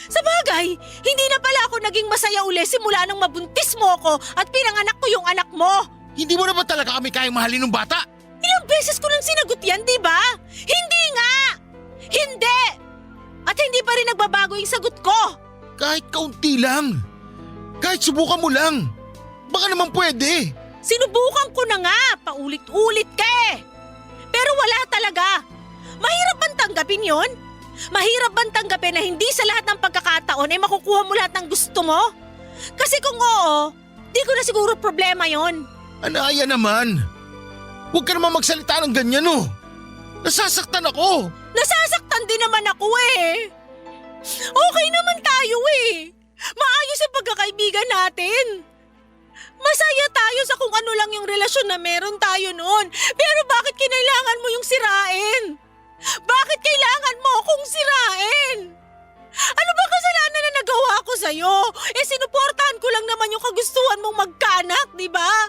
Speaker 4: Sa bagay, hindi na pala ako naging masaya uli simula nang mabuntis mo ako at pinanganak ko yung anak mo.
Speaker 8: Hindi mo na ba talaga kami kayang mahalin ng bata?
Speaker 4: Ilang beses ko nang sinagot yan, di ba? Hindi nga! Hindi! At hindi pa rin nagbabago yung sagot ko.
Speaker 8: Kahit kaunti lang. Kahit subukan mo lang. Baka naman pwede.
Speaker 4: Sinubukan ko na nga, paulit-ulit ka eh. Pero wala talaga. Mahirap bang tanggapin yun? Mahirap bang tanggapin na hindi sa lahat ng pagkakataon ay makukuha mo lahat ng gusto mo? Kasi kung oo, di ko na siguro problema yon.
Speaker 8: Anaya naman. Huwag ka naman magsalita ng ganyan oh. Nasasaktan ako.
Speaker 4: Nasasaktan din naman ako eh. Okay naman tayo eh. Maayos ang pagkakaibigan natin. Masaya tayo sa kung ano lang yung relasyon na meron tayo noon. Pero bakit kinailangan mo yung sirain? Bakit kailangan mo akong sirain? Ano ba kasalanan na nagawa ko sa'yo? Sinuportahan ko lang naman yung kagustuhan mong magkaanak, di ba?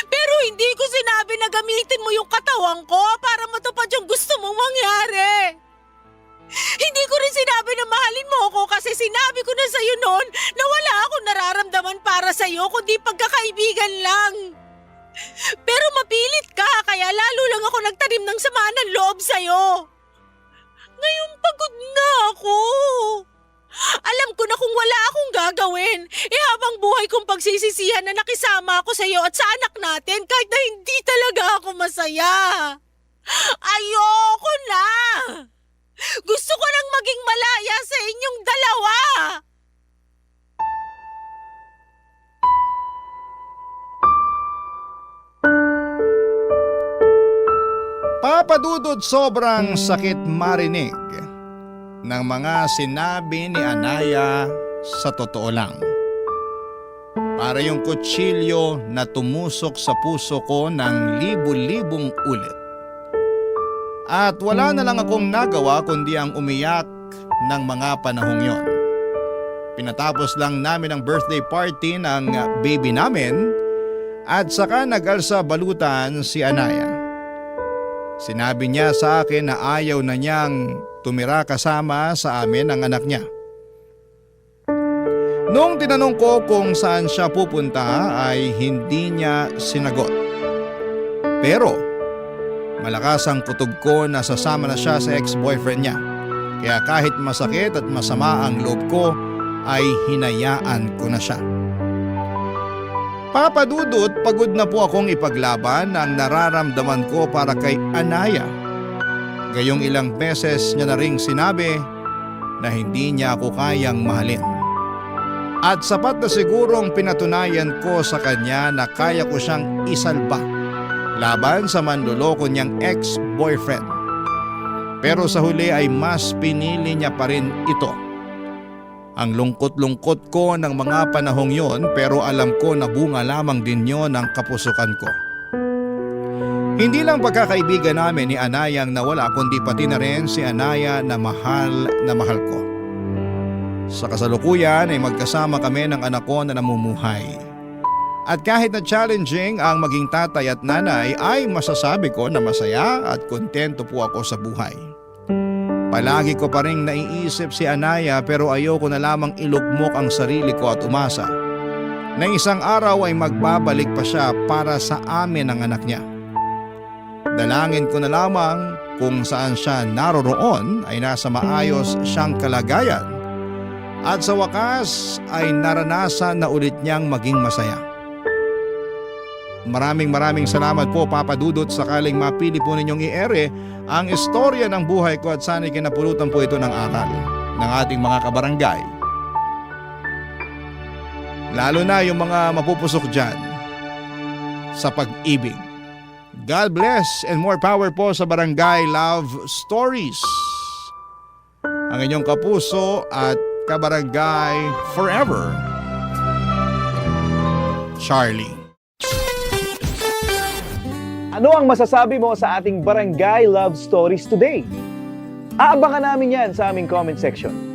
Speaker 4: Pero hindi ko sinabi na gamitin mo yung katawan ko para matupad yung gusto mong mangyari. Hindi ko rin sinabi na mahalin mo ako kasi sinabi ko na sa'yo noon na wala akong nararamdaman para sa'yo kundi pagkakaibigan lang. Pero mapilit ka kaya lalo lang ako nagtanim ng sama ng loob sa'yo. Ngayon pagod na ako. Alam ko na kung wala akong gagawin, habang buhay kong pagsisisihan na nakisama ako sa'yo at sa anak natin kahit na hindi talaga ako masaya. Ayoko na! Gusto ko nang maging malaya sa inyong dalawa!
Speaker 3: Papadudod sobrang sakit marinig ng mga sinabi ni Anaya sa totoo lang. Para yung kutsilyo na tumusok sa puso ko ng libu-libong ulit. At wala na lang akong nagawa kundi ang umiyak ng mga panahong yon. Pinatapos lang namin ang birthday party ng baby namin at saka nag-alsa balutan si Anaya. Sinabi niya sa akin na ayaw na niyang tumira kasama sa amin ang anak niya. Noong tinanong ko kung saan siya pupunta ay hindi niya sinagot. Pero malakas ang kutob ko na sasama na siya sa ex-boyfriend niya. Kaya kahit masakit at masama ang loob ko ay hinayaan ko na siya. Papadudot, pagod na po akong ipaglaban ang nararamdaman ko para kay Anaya. Gayong ilang beses niya na ring sinabi na hindi niya ako kayang mahalin. At sapat na sigurong pinatunayan ko sa kanya na kaya ko siyang isalba laban sa manloloko niyang ex-boyfriend. Pero sa huli ay mas pinili niya pa rin ito. Ang lungkot-lungkot ko ng mga panahong yon pero alam ko na bunga lamang din yon ng kapusukan ko. Hindi lang pagkakaibigan namin ni Anaya ang nawala kundi pati na rin si Anaya na mahal ko. Sa kasalukuyan ay magkasama kami ng anak ko na namumuhay. At kahit na challenging ang maging tatay at nanay ay masasabi ko na masaya at kontento po ako sa buhay. Palagi ko pa rin naiisip si Anaya pero ayoko na lamang ilugmok ang sarili ko at umasa na isang araw ay magbabalik pa siya para sa amin ang anak niya. Dalangin ko na lamang kung saan siya naroroon ay nasa maayos siyang kalagayan at sa wakas ay naranasan na ulit niyang maging masaya. Maraming salamat po Papa Dudut sakaling mapili po ninyong i-ere ang istorya ng buhay ko at sana'y kinapulutan po ito ng aral ng ating mga kabarangay. Lalo na yung mga mapupusok dyan sa pag-ibig. God bless and more power po sa Barangay Love Stories. Ang inyong kapuso at kabarangay forever, Charlie.
Speaker 9: Ano ang masasabi mo sa ating Barangay Love Stories today? Aabangan namin yan sa aming comment section.